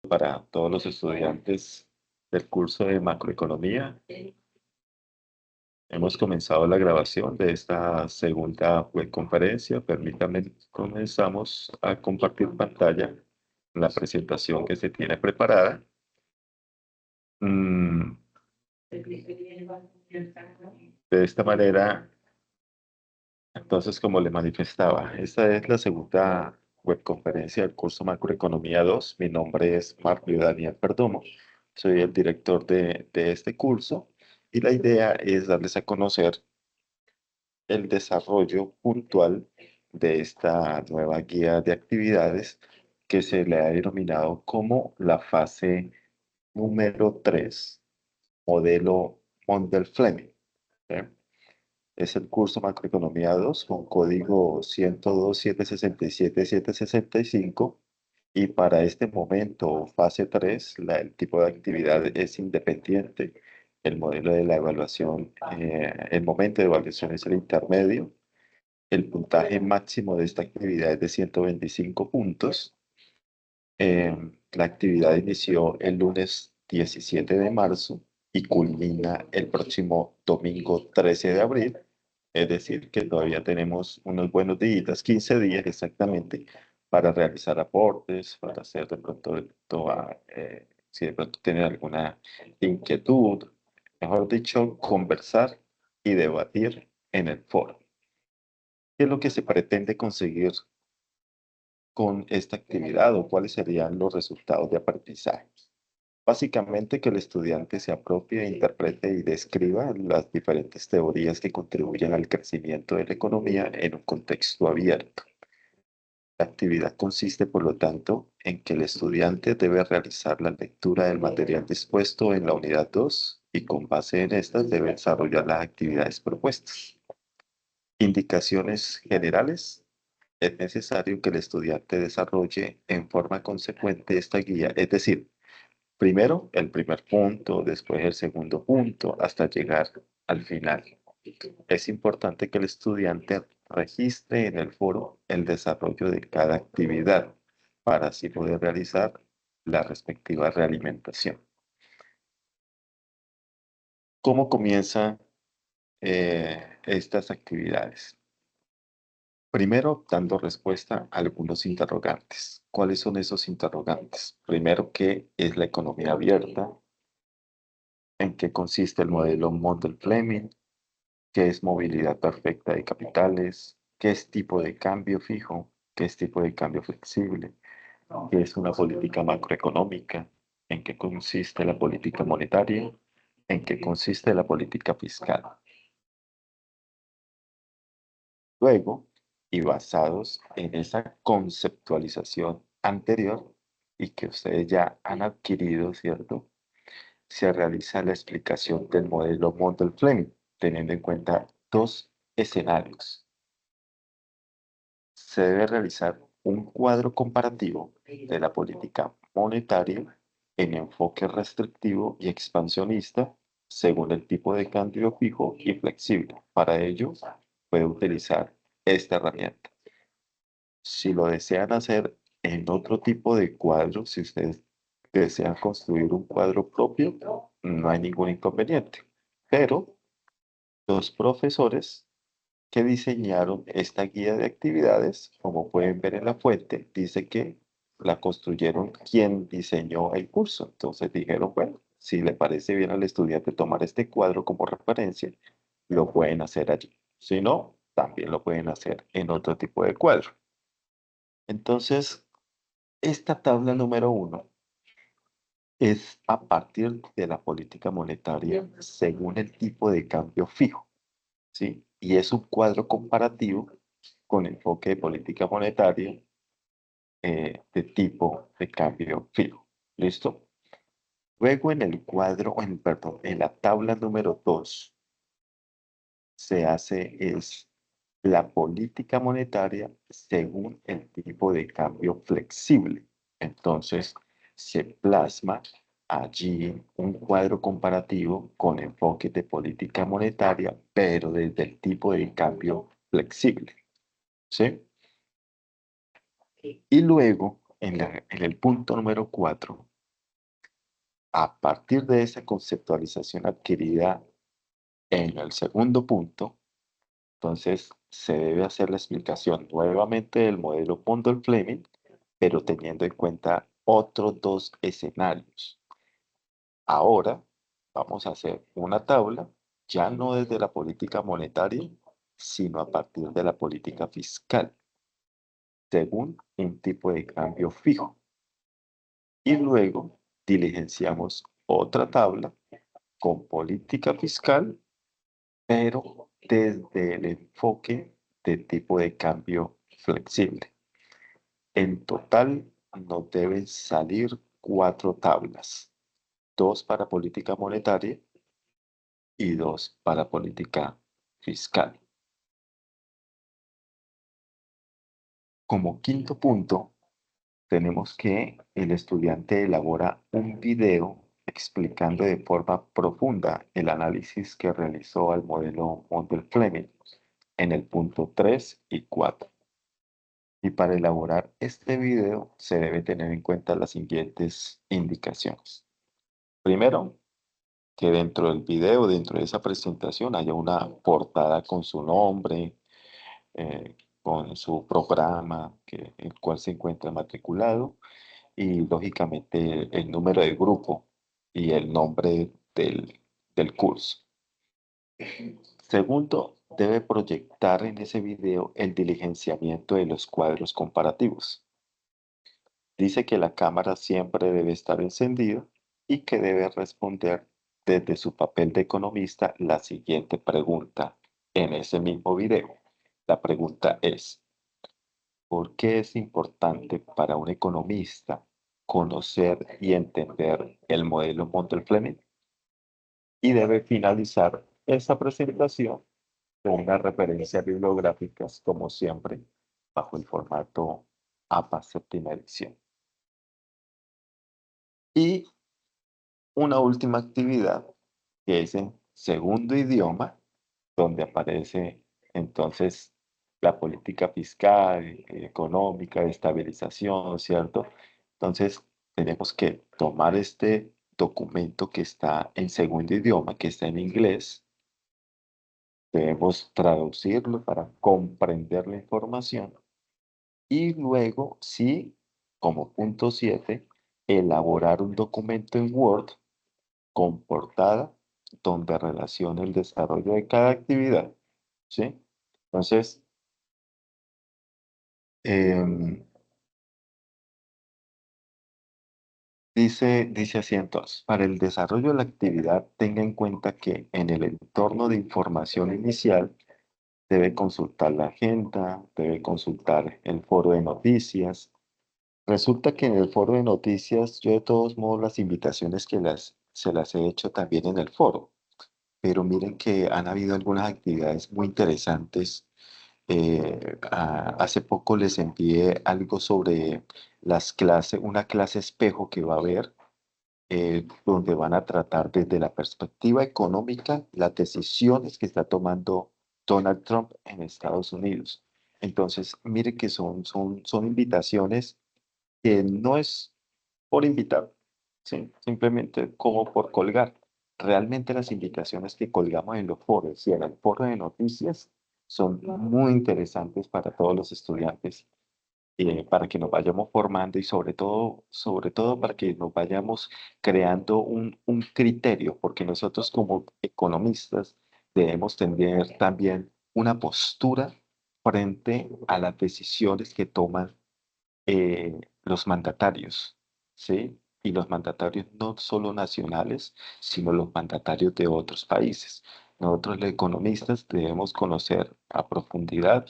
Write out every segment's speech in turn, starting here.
para todos los estudiantes del curso de macroeconomía. Hemos comenzado la grabación de esta segunda webconferencia. Permítanme, comenzamos a compartir pantalla, la presentación que se tiene preparada. De esta manera, entonces, como le manifestaba, esta es la segunda webconferencia del curso Macroeconomía 2. Mi nombre es Marco Daniel Perdomo. Soy el director de este curso y la idea es darles a conocer el desarrollo puntual de esta nueva guía de actividades que se le ha denominado como la fase número 3, modelo Mondel-Fleming. ¿Sí? Es el curso Macroeconomía 2 con código 102.767.765 y para este momento, fase 3, el tipo de actividad es independiente. El modelo de la evaluación, el momento de evaluación es el intermedio. El puntaje máximo de esta actividad es de 125 puntos. La actividad inició el lunes 17 de marzo y culmina el próximo domingo 13 de abril. Es decir, que todavía tenemos unos buenos días, 15 días exactamente, para realizar aportes, para hacer de pronto, si de pronto tienen alguna inquietud, mejor dicho, conversar y debatir en el foro. ¿Qué es lo que se pretende conseguir con esta actividad o cuáles serían los resultados de aprendizaje? Básicamente que el estudiante se apropie, interprete y describa las diferentes teorías que contribuyen al crecimiento de la economía en un contexto abierto. La actividad consiste, por lo tanto, en que el estudiante debe realizar la lectura del material dispuesto en la unidad 2 y con base en estas debe desarrollar las actividades propuestas. Indicaciones generales. Es necesario que el estudiante desarrolle en forma consecuente esta guía, es decir, primero el primer punto, después el segundo punto, hasta llegar al final. Es importante que el estudiante registre en el foro el desarrollo de cada actividad para así poder realizar la respectiva realimentación. ¿Cómo comienzan estas actividades? Primero, dando respuesta a algunos interrogantes. ¿Cuáles son esos interrogantes? Primero, ¿qué es la economía abierta? ¿En qué consiste el modelo Mondel-Fleming? ¿Qué es movilidad perfecta de capitales? ¿Qué es tipo de cambio fijo? ¿Qué es tipo de cambio flexible? ¿Qué es una política macroeconómica? ¿En qué consiste la política monetaria? ¿En qué consiste la política fiscal? Luego, y basados en esa conceptualización anterior y que ustedes ya han adquirido, ¿cierto? Se realiza la explicación del modelo Mondel-Fleming, teniendo en cuenta dos escenarios. Se debe realizar un cuadro comparativo de la política monetaria en enfoque restrictivo y expansionista según el tipo de cambio fijo y flexible. Para ello, puede utilizar esta herramienta. Si lo desean hacer en otro tipo de cuadro, si ustedes desean construir un cuadro propio, no hay ningún inconveniente. Pero los profesores que diseñaron esta guía de actividades, como pueden ver en la fuente, dice que la construyeron quien diseñó el curso. Entonces dijeron, bueno, si le parece bien al estudiante tomar este cuadro como referencia, lo pueden hacer allí. Si no, también lo pueden hacer en otro tipo de cuadro. Entonces, esta tabla número 1 es a partir de la política monetaria según el tipo de cambio fijo, ¿sí? Y es un cuadro comparativo con enfoque de política monetaria de tipo de cambio fijo. ¿Listo? Luego en el cuadro, perdón, en la tabla número 2 se hace es la política monetaria según el tipo de cambio flexible. Entonces, se plasma allí un cuadro comparativo con enfoque de política monetaria, pero desde el tipo de cambio flexible. ¿Sí? Y luego, en el punto número 4, A partir de esa conceptualización adquirida en el segundo punto, entonces se debe hacer la explicación nuevamente del modelo Mundell-Fleming, pero teniendo en cuenta otros dos escenarios. Ahora vamos a hacer una tabla, ya no desde la política monetaria, sino a partir de la política fiscal, según un tipo de cambio fijo. Y luego diligenciamos otra tabla con política fiscal, pero desde el enfoque de tipo de cambio flexible. En total nos deben salir 4 tablas, 2 para política monetaria y 2 para política fiscal. Como quinto punto, tenemos que el estudiante elabora un video explicando de forma profunda el análisis que realizó al modelo Mundell-Fleming en el punto 3 y 4. Y para elaborar este video se debe tener en cuenta las siguientes indicaciones. Primero, que dentro del video, dentro de esa presentación, haya una portada con su nombre, con su programa, el cual se encuentra matriculado, y lógicamente el número de grupo y el nombre del curso. Segundo, debe proyectar en ese video el diligenciamiento de los cuadros comparativos. Dice que la cámara siempre debe estar encendida y que debe responder desde su papel de economista la siguiente pregunta en ese mismo video. La pregunta es, ¿por qué es importante para un economista conocer y entender el modelo Mundell-Fleming? Y debe finalizar esa presentación con unas referencias bibliográficas, como siempre, bajo el formato APA séptima edición. Y una última actividad que es en segundo idioma, donde aparece entonces la política fiscal, económica, de estabilización, ¿cierto? Entonces, tenemos que tomar este documento que está en segundo idioma, que está en inglés, debemos traducirlo para comprender la información y luego, sí, como punto 7, elaborar un documento en Word con portada donde relaciona el desarrollo de cada actividad, ¿sí? Entonces, em, dice así entonces, para el desarrollo de la actividad, tenga en cuenta que en el entorno de información inicial debe consultar la agenda, debe consultar el foro de noticias. Resulta que en el foro de noticias, yo de todos modos las invitaciones se las he hecho también en el foro, pero miren que han habido algunas actividades muy interesantes. Hace poco les envié algo sobre las clases, una clase espejo que va a haber, donde van a tratar desde la perspectiva económica las decisiones que está tomando Donald Trump en Estados Unidos. Entonces, mire que son invitaciones que no es por invitar, ¿sí? Simplemente como por colgar. Realmente las invitaciones que colgamos en los foros y en el foro de noticias son muy interesantes para todos los estudiantes, para que nos vayamos formando y sobre todo para que nos vayamos creando un criterio, porque nosotros como economistas debemos tener también una postura frente a las decisiones que toman los mandatarios, ¿sí? Y los mandatarios no solo nacionales, sino los mandatarios de otros países. Nosotros, los economistas, debemos conocer a profundidad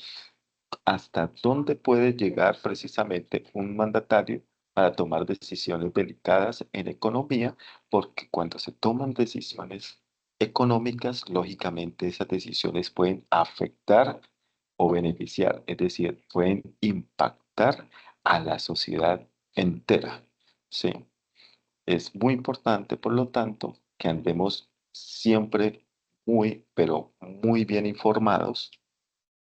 hasta dónde puede llegar precisamente un mandatario para tomar decisiones delicadas en economía, porque cuando se toman decisiones económicas, lógicamente esas decisiones pueden afectar o beneficiar, es decir, pueden impactar a la sociedad entera. Sí, es muy importante, por lo tanto, que andemos siempre muy, pero muy bien informados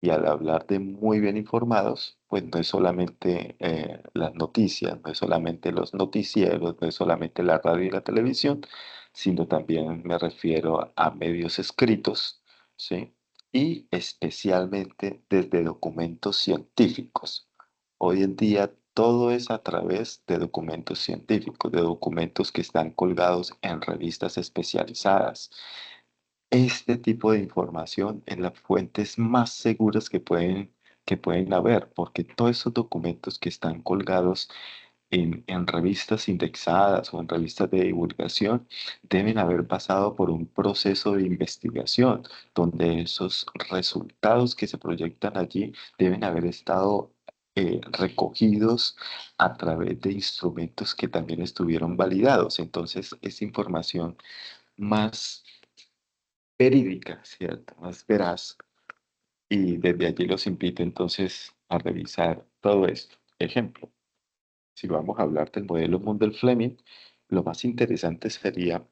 Y al hablar de muy bien informados, pues no es solamente las noticias, no es solamente los noticieros, no es solamente la radio y la televisión, sino también me refiero a medios escritos, ¿sí? Y especialmente desde documentos científicos. Hoy en día todo es a través de documentos científicos, de documentos que están colgados en revistas especializadas. Este tipo de información es las fuentes más seguras que pueden haber, porque todos esos documentos que están colgados en revistas indexadas o en revistas de divulgación deben haber pasado por un proceso de investigación, donde esos resultados que se proyectan allí deben haber estado recogidos a través de instrumentos que también estuvieron validados. Entonces, es información más verídica, ¿cierto? Más veraz. Y desde allí los invito entonces a revisar todo esto. Ejemplo, si vamos a hablar del modelo Mundell-Fleming, lo más interesante sería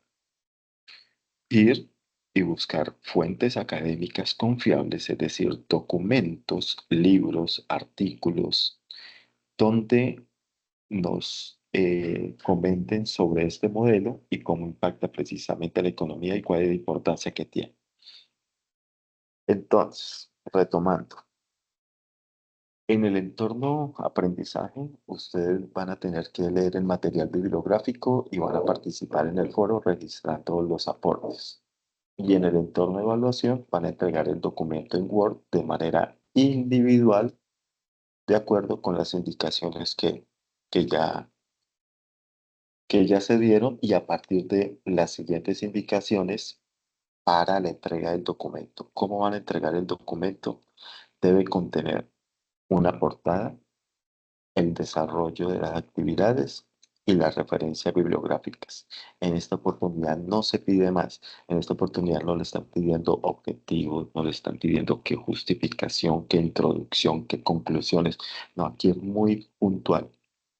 ir y buscar fuentes académicas confiables, es decir, documentos, libros, artículos, donde nos comenten sobre este modelo y cómo impacta precisamente la economía y cuál es la importancia que tiene. Entonces, retomando. En el entorno aprendizaje, ustedes van a tener que leer el material bibliográfico y van a participar en el foro registrando los aportes. Y en el entorno de evaluación van a entregar el documento en Word de manera individual, de acuerdo con las indicaciones que ya, que ya se dieron y a partir de las siguientes indicaciones para la entrega del documento. ¿Cómo van a entregar el documento? Debe contener una portada, el desarrollo de las actividades y las referencias bibliográficas. En esta oportunidad no se pide más. En esta oportunidad no le están pidiendo objetivos, no le están pidiendo qué justificación, qué introducción, qué conclusiones. No, aquí es muy puntual.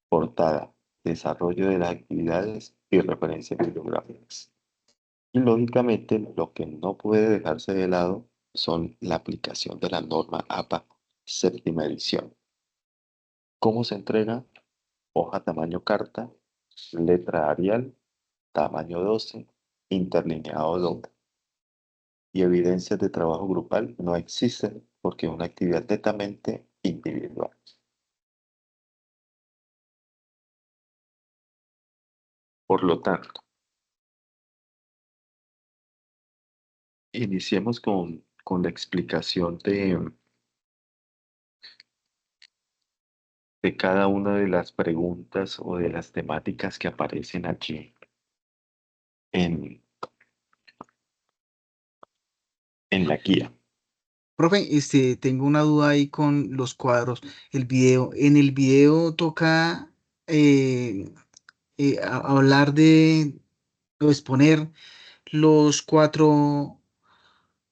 Portada, desarrollo de las actividades y referencias bibliográficas. Y lógicamente lo que no puede dejarse de lado son la aplicación de la norma APA séptima edición. ¿Cómo se entrega? Hoja tamaño carta, letra Arial, tamaño 12, interlineado doble. Y evidencias de trabajo grupal no existen porque es una actividad netamente individual. Por lo tanto, iniciemos con la explicación de cada una de las preguntas o de las temáticas que aparecen allí en, en la guía. Profe, tengo una duda ahí con los cuadros. El video, en el video toca eh, hablar de o exponer los cuatro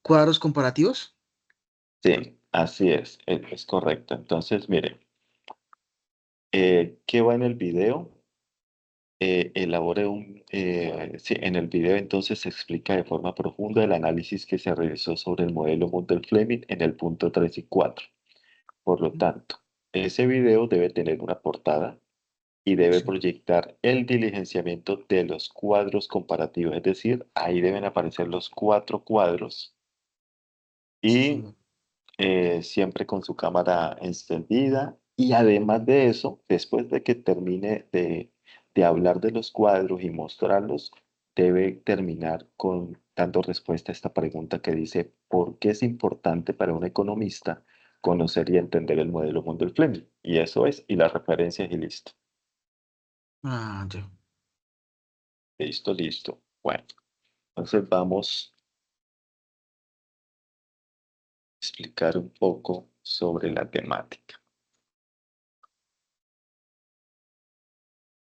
cuadros comparativos. Sí, así es correcto. Entonces, miren, ¿qué va en el video? Sí, en el video entonces se explica de forma profunda el análisis que se realizó sobre el modelo Mundell-Fleming en el punto 3 y 4. Por lo tanto, ese video debe tener una portada y debe Sí, proyectar el diligenciamiento de los cuadros comparativos, es decir, ahí deben aparecer los cuatro cuadros y sí. siempre con su cámara encendida. Y además de eso, después de que termine de hablar de los cuadros y mostrarlos, debe terminar con dando respuesta a esta pregunta que dice, ¿por qué es importante para un economista conocer y entender el modelo Mundell-Fleming? Y eso es, y las referencias y listo. Ah, ya. Listo, listo. Bueno, entonces vamos a explicar un poco sobre la temática.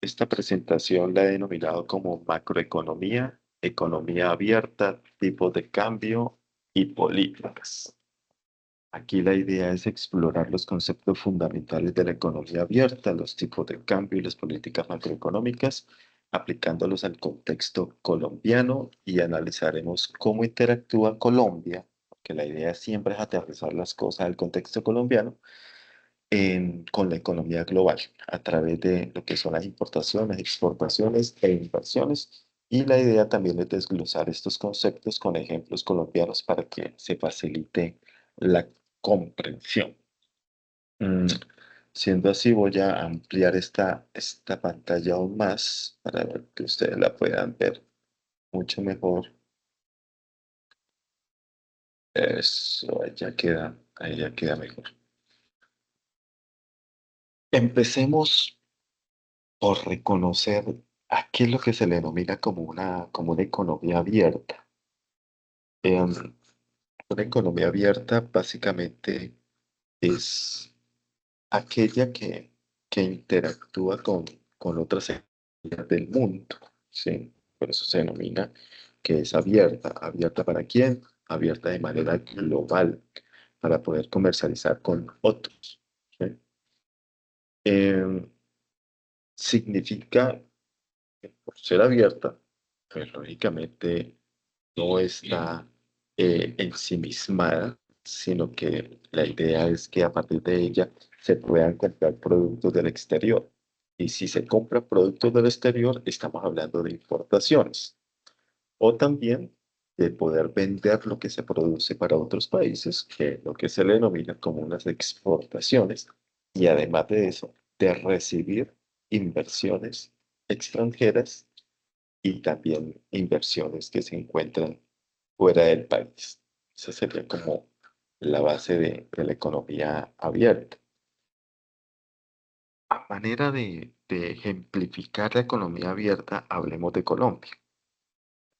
Esta presentación la he denominado como macroeconomía, economía abierta, tipos de cambio y políticas. Aquí la idea es explorar los conceptos fundamentales de la economía abierta, los tipos de cambio y las políticas macroeconómicas, aplicándolos al contexto colombiano y analizaremos cómo interactúa Colombia que la idea siempre es aterrizar las cosas al contexto colombiano con la economía global a través de lo que son las importaciones, exportaciones e inversiones. Y la idea también es desglosar estos conceptos con ejemplos colombianos para que se facilite la comprensión. Mm, Siendo así, voy a ampliar esta pantalla aún más para que ustedes la puedan ver mucho mejor. Eso, ahí ya queda mejor. Empecemos por reconocer a qué es lo que se le denomina como una economía abierta. Em, una economía abierta básicamente es aquella que interactúa con otras economías del mundo, ¿sí? Por eso se denomina que es abierta. ¿Abierta para quién? Abierta de manera global para poder comercializar con otros, ¿sí? Em, Significa que por ser abierta, pues lógicamente no está ensimismada, sino que la idea es que a partir de ella se puedan comprar productos del exterior. Y si se compran productos del exterior, estamos hablando de importaciones. O también de poder vender lo que se produce para otros países, que es lo que se le denomina como unas exportaciones. Y además de eso, de recibir inversiones extranjeras y también inversiones que se encuentran fuera del país. Esa sería como la base de la economía abierta. A manera de ejemplificar la economía abierta, hablemos de Colombia,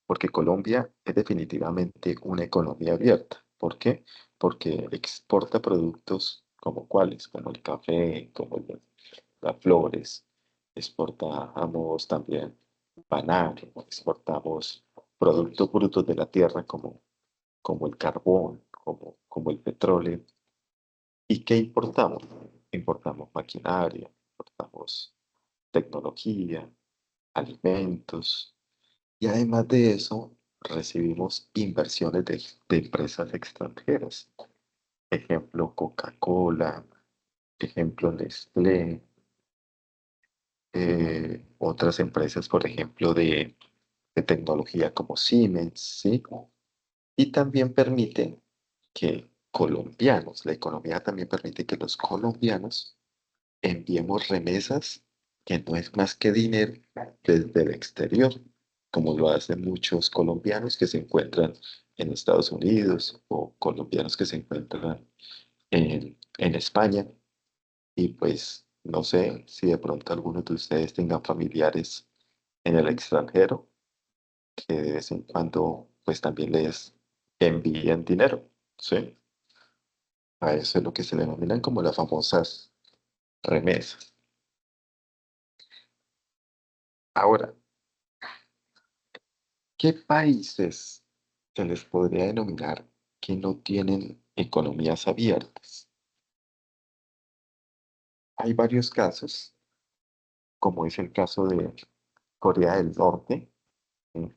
porque Colombia es definitivamente una economía abierta. ¿Por qué? Porque exporta productos como cuáles, como el café, como las flores, exportamos también banano, exportamos productos brutos de la tierra como el carbón, como el petróleo. ¿Y qué importamos? Importamos maquinaria, importamos tecnología, alimentos y además de eso recibimos inversiones de empresas extranjeras. Ejemplo, Coca-Cola, ejemplo, Nestlé, otras empresas, por ejemplo, de tecnología como Siemens, ¿sí? Y también permite que colombianos, la economía también permite que los colombianos enviemos remesas que no es más que dinero desde el exterior, como lo hacen muchos colombianos que se encuentran en Estados Unidos o colombianos que se encuentran en España. Y pues no sé si de pronto algunos de ustedes tengan familiares en el extranjero que de vez en cuando pues también les envíen dinero, ¿sí? A eso es lo que se le denominan como las famosas remesas. Ahora, ¿qué países se les podría denominar que no tienen economías abiertas? Hay varios casos, como es el caso de Corea del Norte, ¿sí?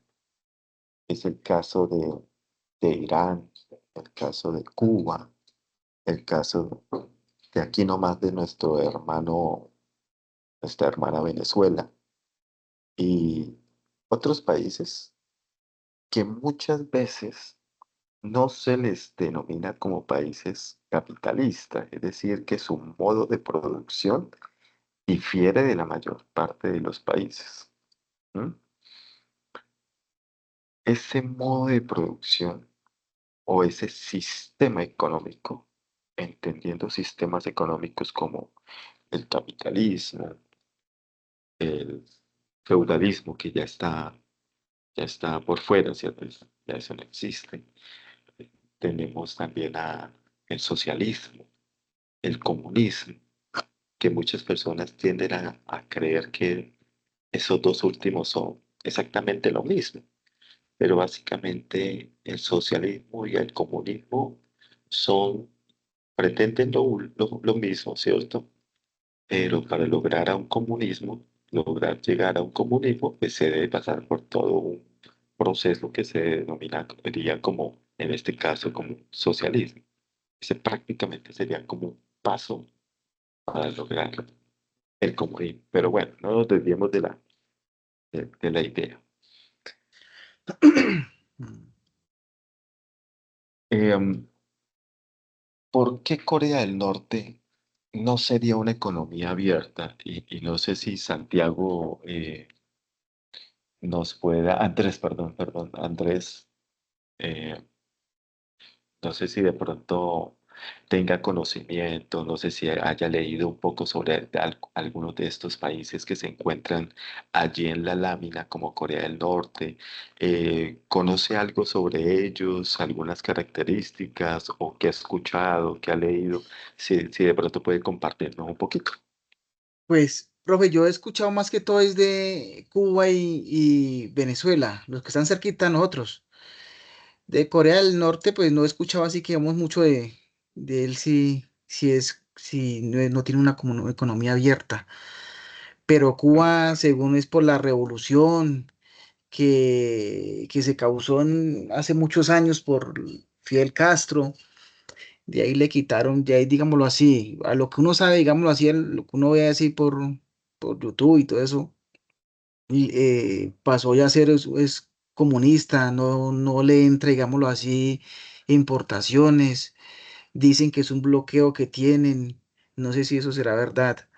Es el caso de Irán, el caso de Cuba, el caso de aquí nomás de nuestro hermano, nuestra hermana Venezuela y otros países que muchas veces no se les denomina como países capitalistas, es decir, que su modo de producción difiere de la mayor parte de los países. ¿M? Ese modo de producción o ese sistema económico, entendiendo sistemas económicos como el capitalismo, el feudalismo, que ya está por fuera, ¿cierto? Ya eso no existe. Tenemos también el socialismo, el comunismo, que muchas personas tienden a creer que esos dos últimos son exactamente lo mismo, pero básicamente el socialismo y el comunismo son, pretenden lo mismo, ¿cierto? Pero para lograr a un comunismo, lograr llegar a un comunismo, pues se debe pasar por todo un proceso que se denominaría como en este caso como socialismo. Ese prácticamente sería como un paso para lograr el comunismo. Pero bueno, no nos desviemos de la idea. Em, ¿Por qué Corea del Norte no sería una economía abierta? Y no sé si Santiago nos pueda, Andrés, Andrés, eh, no sé si de pronto tenga conocimiento, no sé si haya leído un poco sobre algunos de estos países que se encuentran allí en la lámina, como Corea del Norte. ¿Conoce algo sobre ellos, algunas características o qué ha escuchado, qué ha leído? Si de pronto puede compartirnos un poquito. Pues, profe, yo he escuchado más que todo es de Cuba y Venezuela, los que están cerquita a nosotros. De Corea del Norte, pues no he escuchado así que digamos mucho de él si no, no tiene una economía abierta. Pero Cuba, según es por la revolución que se causó hace muchos años por Fidel Castro, de ahí le quitaron, de ahí digámoslo así, a lo que uno sabe, digámoslo así, lo que uno ve así por YouTube y todo eso, y, pasó ya a ser es comunista, no, no le entra, digámoslo así, importaciones, dicen que es un bloqueo que tienen, no sé si eso será verdad.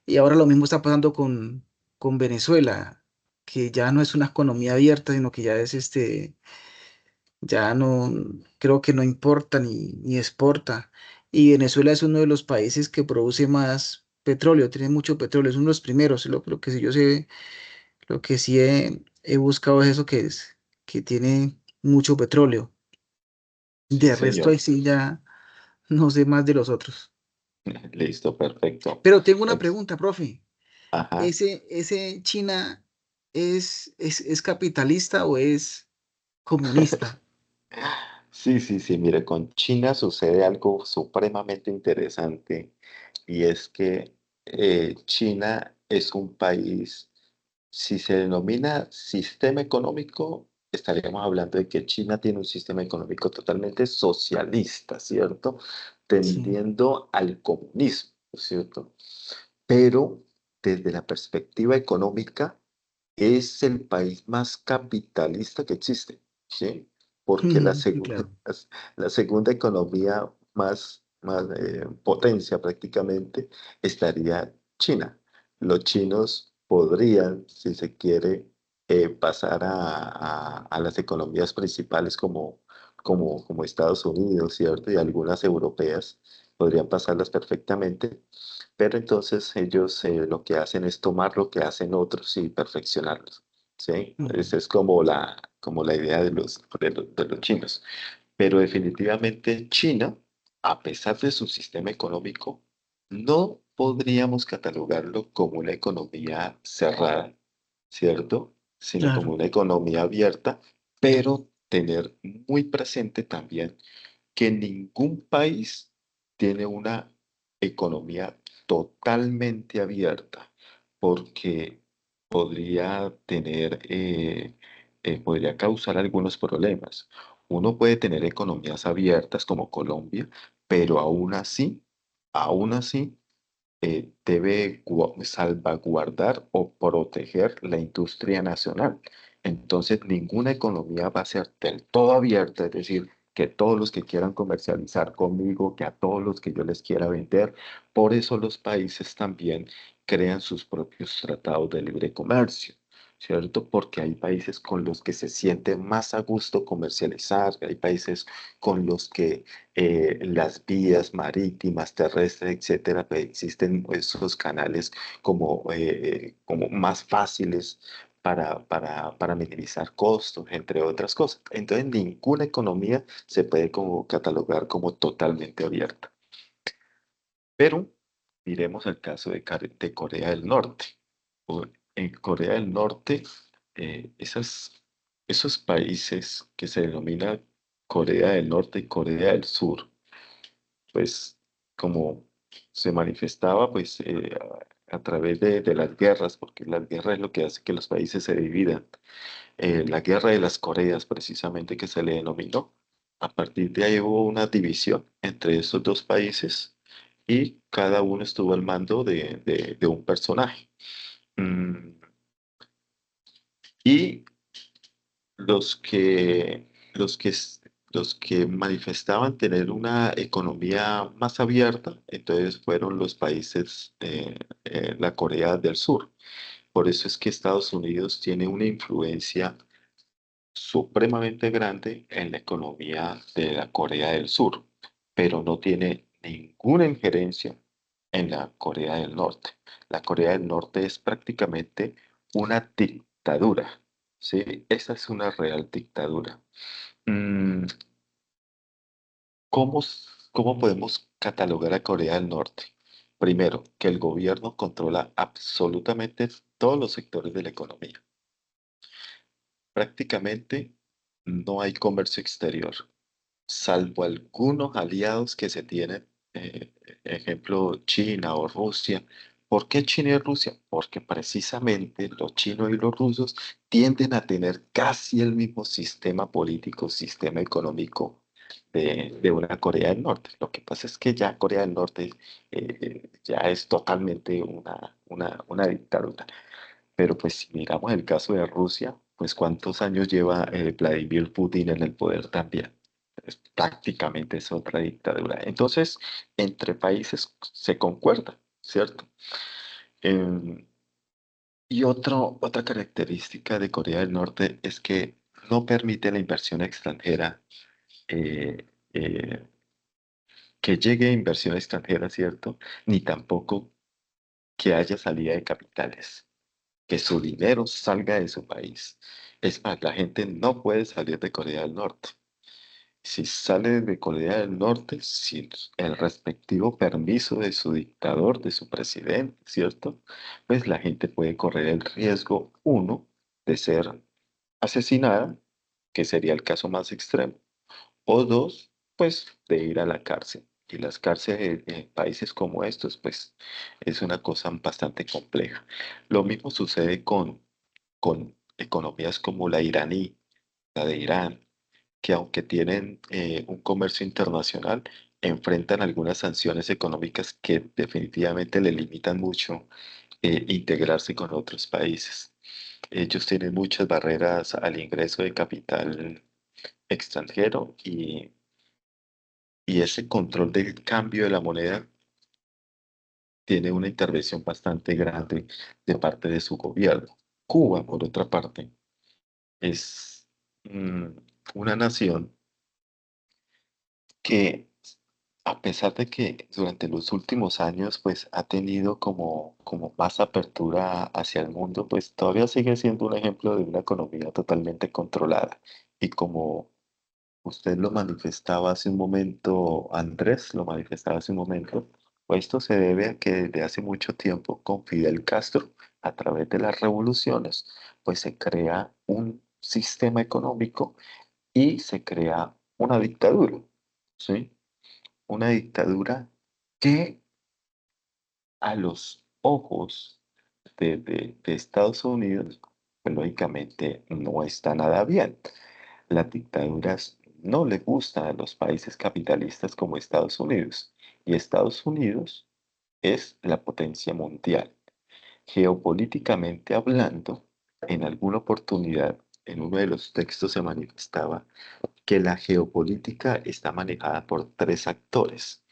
Y ahora lo mismo está pasando con Venezuela, que ya no es una economía abierta, sino que ya es ya no, creo que no importa ni exporta. Y Venezuela es uno de los países que produce más petróleo, tiene mucho petróleo, es uno de los primeros, lo que sí yo sé, lo que sí he buscado es eso que tiene mucho petróleo. Sí, De resto, ahí señor. sí ya no sé más de los otros. Listo, perfecto. Pero tengo una Ex- pregunta, profe. Ajá. Ese China es capitalista o es comunista? Sí, sí, sí, mire, con China sucede algo supremamente interesante y es que China es un país, si se denomina sistema económico, estaríamos hablando de que China tiene un sistema económico totalmente socialista, ¿cierto? Sí. Tendiendo al comunismo, ¿cierto? Pero desde la perspectiva económica, es el país más capitalista que existe, ¿sí? Porque Sí, claro. la segunda economía más potencia prácticamente estaría China. Los chinos podrían, si se quiere, pasar a las economías principales como Estados Unidos, ¿cierto? Y algunas europeas podrían pasarlas perfectamente, pero entonces ellos lo que hacen es tomar lo que hacen otros y perfeccionarlos, ¿sí? Mm, Esa es como la idea de los chinos. Pero definitivamente China, a pesar de su sistema económico, no podríamos catalogarlo como una economía cerrada, ¿cierto? Sino como claro. una economía abierta, pero tener muy presente también que ningún país tiene una economía totalmente abierta, porque podría causar algunos problemas. Uno puede tener economías abiertas como Colombia, pero aún así, debe salvaguardar o proteger la industria nacional. Entonces, ninguna economía va a ser del todo abierta, es decir, que todos los que quieran comercializar conmigo, que a todos los que yo les quiera vender. Por eso los países también crean sus propios tratados de libre comercio. ¿Cierto? Porque hay países con los que se siente más a gusto comercializar, hay países con los que las vías marítimas, terrestres, etcétera, pues existen esos canales como más fáciles para minimizar costos, entre otras cosas. Entonces, ninguna economía se puede como catalogar como totalmente abierta. Pero miremos el caso de Corea del Norte. En Corea del Norte, esos países que se denominan Corea del Norte y Corea del Sur, pues como se manifestaba pues a través de las guerras, porque las guerras es lo que hace que los países se dividan. La guerra de las Coreas precisamente que se le denominó. A partir de ahí hubo una división entre esos dos países y cada uno estuvo al mando de un personaje. Mm, y los que, los que, s- los que manifestaban tener una economía más abierta, entonces fueron los países, la Corea del Sur. Por eso es que Estados Unidos tiene una influencia supremamente grande en la economía de la Corea del Sur, pero no tiene ninguna injerencia en la Corea del Norte. La Corea del Norte es prácticamente una dictadura, ¿sí? Esa es una real dictadura. Mm, ¿Cómo, cómo podemos catalogar a Corea del Norte? Primero, que el gobierno controla absolutamente todos los sectores de la economía. Prácticamente no hay comercio exterior, salvo algunos aliados que se tienen, ejemplo China o Rusia. ¿Por qué China y Rusia? Porque precisamente los chinos y los rusos tienden a tener casi el mismo sistema político, sistema económico de una Corea del Norte. Lo que pasa es que ya Corea del Norte ya es totalmente una dictadura. Pero pues si miramos el caso de Rusia, pues ¿cuántos años lleva Vladimir Putin en el poder también? Prácticamente es otra dictadura. Entonces, entre países se concuerda, ¿cierto? Em, y otra característica de Corea del Norte es que no permite la inversión extranjera, eh, eh, que llegue inversión extranjera, ¿cierto? Ni tampoco que haya salida de capitales, que su dinero salga de su país. Es más, la gente no puede salir de Corea del Norte. Si sale de Corea del Norte, sin el respectivo permiso de su dictador, de su presidente, ¿cierto? Pues la gente puede correr el riesgo, uno, de ser asesinada, que sería el caso más extremo, o dos, pues de ir a la cárcel. Y las cárceles en países como estos, pues es una cosa bastante compleja. Lo mismo sucede con economías como la iraní, la de Irán, que aunque tienen un comercio internacional, enfrentan algunas sanciones económicas que definitivamente le limitan mucho integrarse con otros países. Ellos tienen muchas barreras al ingreso de capital extranjero y ese control del cambio de la moneda tiene una intervención bastante grande de parte de su gobierno. Cuba, por otra parte, es mm, una nación que, a pesar de que durante los últimos años pues ha tenido como más apertura hacia el mundo, pues todavía sigue siendo un ejemplo de una economía totalmente controlada. Y como usted lo manifestaba hace un momento, Andrés lo manifestaba hace un momento, pues esto se debe a que desde hace mucho tiempo con Fidel Castro, a través de las revoluciones, pues se crea un sistema económico y se crea una dictadura, ¿sí? Una dictadura que a los ojos de Estados Unidos, pues lógicamente no está nada bien. Las dictaduras no le gustan a los países capitalistas como Estados Unidos. Y Estados Unidos es la potencia mundial. Geopolíticamente hablando, en alguna oportunidad, en uno de los textos se manifestaba que la geopolítica está manejada por tres actores.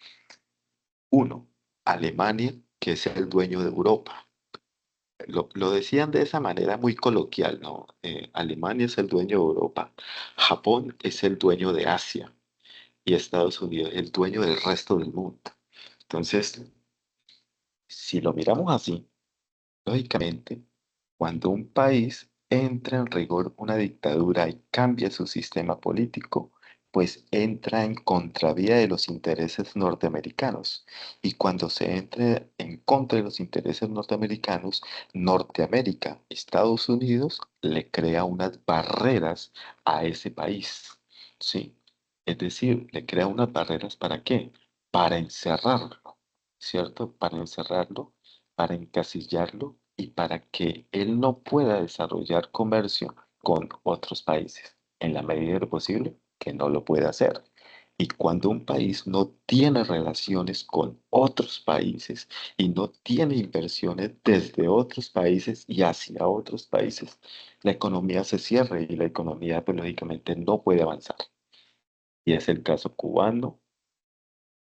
Uno, Alemania, que es el dueño de Europa. Lo decían de esa manera muy coloquial, ¿no? Alemania es el dueño de Europa, Japón es el dueño de Asia y Estados Unidos es el dueño del resto del mundo. Entonces, si lo miramos así, lógicamente, cuando un país entra en rigor una dictadura y cambia su sistema político, pues entra en contravía de los intereses norteamericanos. Y cuando se entra en contra de los intereses norteamericanos, Norteamérica, Estados Unidos, le crea unas barreras a ese país. ¿Sí? Es decir, le crea unas barreras ¿para qué? Para encerrarlo, ¿cierto? Para encerrarlo, para encasillarlo y para que él no pueda desarrollar comercio con otros países en la medida de lo posible. que no lo puede hacer. Y cuando un país no tiene relaciones con otros países y no tiene inversiones desde otros países y hacia otros países, la economía se cierra y la economía, pues, lógicamente no puede avanzar. Y es el caso cubano,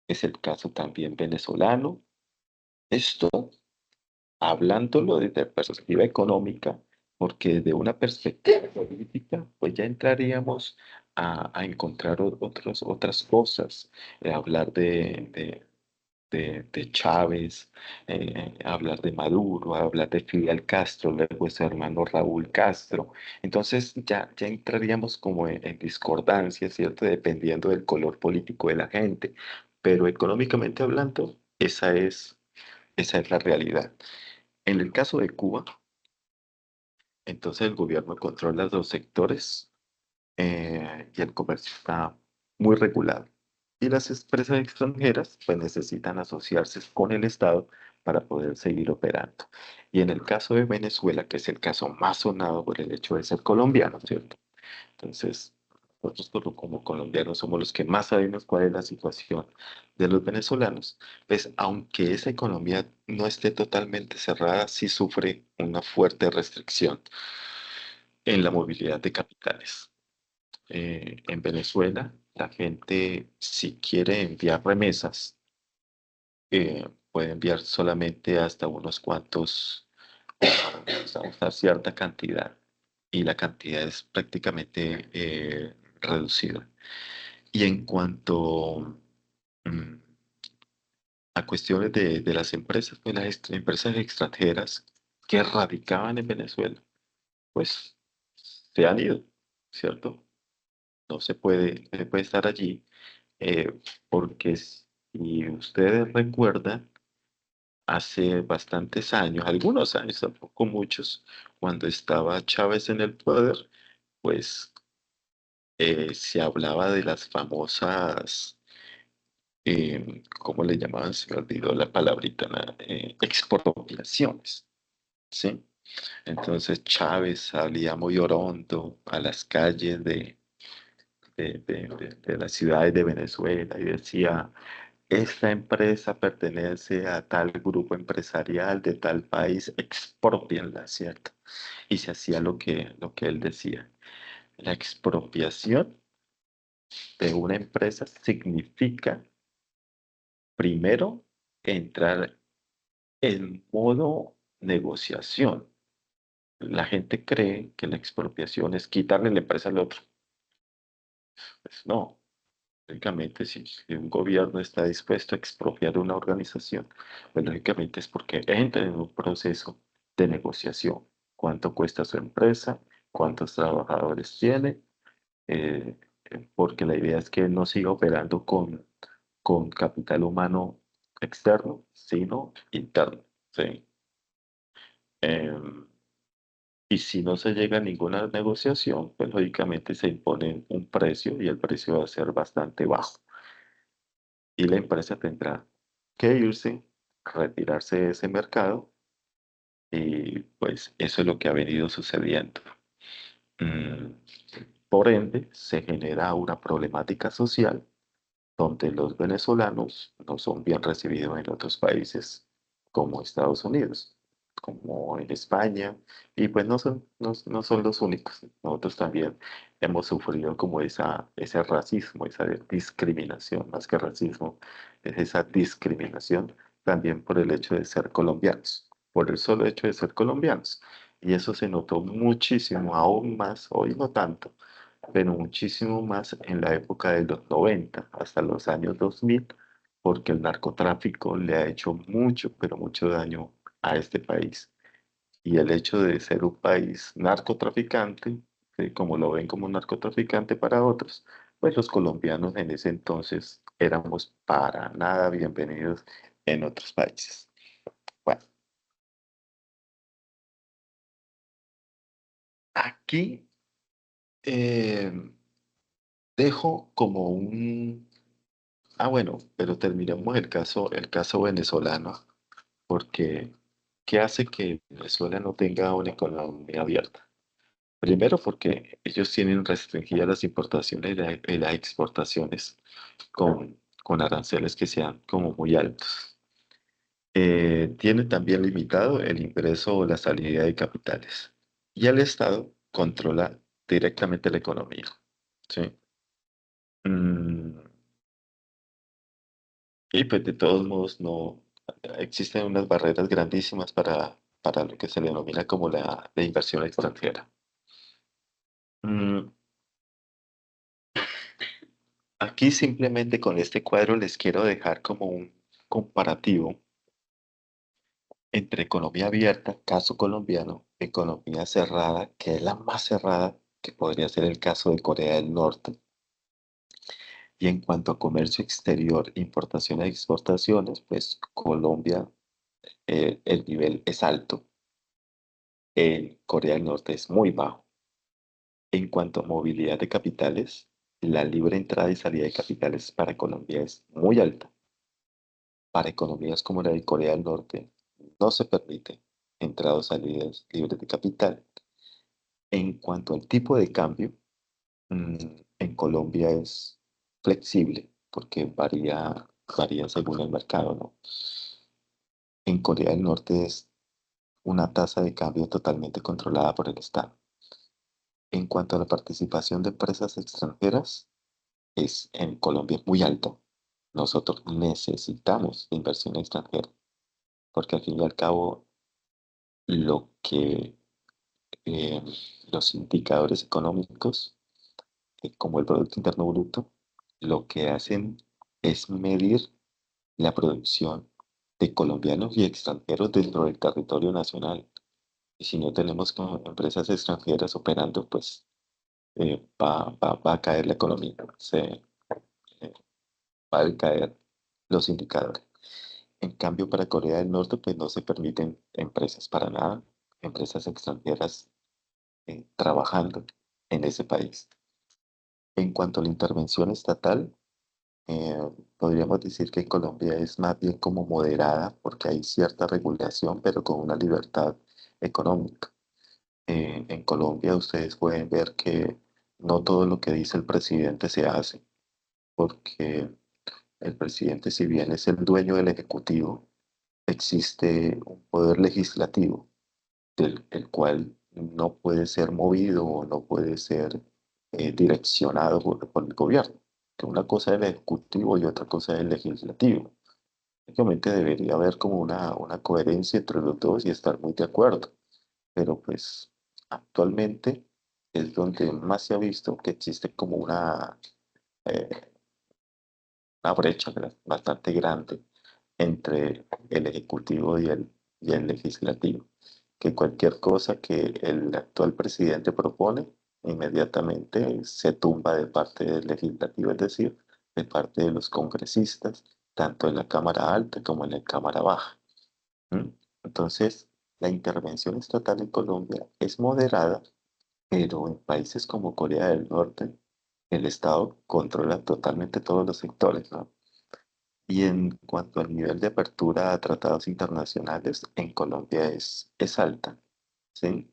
es el caso también venezolano. Esto hablándolo desde perspectiva económica, porque de una perspectiva política, pues ya entraríamos a encontrar otras cosas, hablar de Chávez, hablar de Maduro, hablar de Fidel Castro, luego su hermano Raúl Castro. Entonces ya entraríamos como en discordancia, ¿cierto? Dependiendo del color político de la gente. Pero económicamente hablando, esa es la realidad. En el caso de Cuba, entonces el gobierno controla los sectores y el comercio está muy regulado. Y las empresas extranjeras pues necesitan asociarse con el Estado para poder seguir operando. Y en el caso de Venezuela, que es el caso más sonado por el hecho de ser colombiano, ¿cierto? Entonces, nosotros como colombianos somos los que más sabemos cuál es la situación de los venezolanos. Pues aunque esa economía no esté totalmente cerrada, sí sufre una fuerte restricción en la movilidad de capitales. En Venezuela, la gente, si quiere enviar remesas, puede enviar solamente hasta unos cuantos, hasta cierta cantidad. Y la cantidad es prácticamente reducida. Y en cuanto mm, a cuestiones de las empresas, pues las empresas extranjeras que radicaban en Venezuela, pues se han ido, ¿cierto? No se puede estar allí, porque si ustedes recuerdan, hace bastantes años, algunos años, tampoco muchos, cuando estaba Chávez en el poder, pues se hablaba de las famosas, ¿cómo le llamaban? Se me olvidó la palabrita, expropiaciones, ¿sí? Entonces Chávez salía muy orondo a las calles de las ciudades de Venezuela y decía, esta empresa pertenece a tal grupo empresarial de tal país, expropienla, ¿cierto? Y se hacía lo que él decía. La expropiación de una empresa significa, primero, entrar en modo negociación. La gente cree que la expropiación es quitarle la empresa al otro. Pues no. Lógicamente, si un gobierno está dispuesto a expropiar una organización, pues lógicamente es porque entra en un proceso de negociación. ¿Cuánto cuesta su empresa? ¿Cuántos trabajadores tiene? Eh, Porque la idea es que no siga operando con capital humano externo, sino interno. ¿Sí? Em, y si no se llega a ninguna negociación, pues lógicamente se impone un precio y el precio va a ser bastante bajo. Y la empresa tendrá que irse, retirarse de ese mercado y pues eso es lo que ha venido sucediendo. Mm, por ende, se genera una problemática social donde los venezolanos no son bien recibidos en otros países como Estados Unidos, como en España, y pues no son los únicos. Nosotros también hemos sufrido como ese racismo, esa discriminación, más que racismo, es esa discriminación también por el hecho de ser colombianos, por el solo hecho de ser colombianos. Y eso se notó muchísimo, aún más, hoy no tanto, pero muchísimo más en la época de los 90 hasta los años 2000, porque el narcotráfico le ha hecho mucho, pero mucho daño a este país. Y el hecho de ser un país narcotraficante, que como lo ven como un narcotraficante para otros, pues los colombianos en ese entonces éramos para nada bienvenidos en otros países. Bueno, aquí eh, dejo como un... Ah, bueno, pero terminemos el caso venezolano, porque ¿qué hace que Venezuela no tenga una economía abierta? Primero porque ellos tienen restringidas las importaciones y las exportaciones con aranceles que sean como muy altos. Tiene también limitado el ingreso o la salida de capitales. Y el Estado controla directamente la economía. ¿Sí? Mm, y pues de todos modos no existen unas barreras grandísimas para lo que se le denomina como la inversión extranjera. Mm, Aquí simplemente con este cuadro les quiero dejar como un comparativo entre economía abierta, caso colombiano, economía cerrada, que es la más cerrada, que podría ser el caso de Corea del Norte. Y en cuanto a comercio exterior, importaciones y exportaciones, pues Colombia, el nivel es alto, en Corea del Norte es muy bajo. En cuanto a movilidad de capitales, la libre entrada y salida de capitales para Colombia es muy alta. Para economías como la de Corea del Norte, no se permite entradas o salidas libres de capital. En cuanto al tipo de cambio, mm, en Colombia es flexible porque varía según el mercado, ¿no? En Corea del Norte es una tasa de cambio totalmente controlada por el Estado. En cuanto a la participación de empresas extranjeras, es en Colombia muy alta. Nosotros necesitamos inversión extranjera porque al fin y al cabo lo que eh, los indicadores económicos, como el Producto Interno Bruto, lo que hacen es medir la producción de colombianos y extranjeros dentro del territorio nacional. Y si no tenemos como empresas extranjeras operando, pues va a caer la economía, eh, va a decaer los indicadores. En cambio, para Corea del Norte, pues no se permiten empresas para nada, empresas extranjeras trabajando en ese país. En cuanto a la intervención estatal, eh, podríamos decir que en Colombia es más bien como moderada porque hay cierta regulación, pero con una libertad económica. En Colombia ustedes pueden ver que no todo lo que dice el presidente se hace, porque el presidente, si bien es el dueño del ejecutivo, existe un poder legislativo el cual no puede ser movido o no puede ser direccionado por el gobierno. Que una cosa es el ejecutivo y otra cosa es el legislativo. Obviamente debería haber como una coherencia entre los dos y estar muy de acuerdo, pero pues actualmente es donde más se ha visto que existe como eh, una brecha bastante grande entre el ejecutivo y el legislativo, que cualquier cosa que el actual presidente propone, inmediatamente se tumba de parte del legislativo, es decir, de parte de los congresistas, tanto en la Cámara Alta como en la Cámara Baja. ¿M? Entonces, la intervención estatal en Colombia es moderada, pero en países como Corea del Norte, el Estado controla totalmente todos los sectores, ¿no? Y en cuanto al nivel de apertura a tratados internacionales, en Colombia es alta, ¿sí?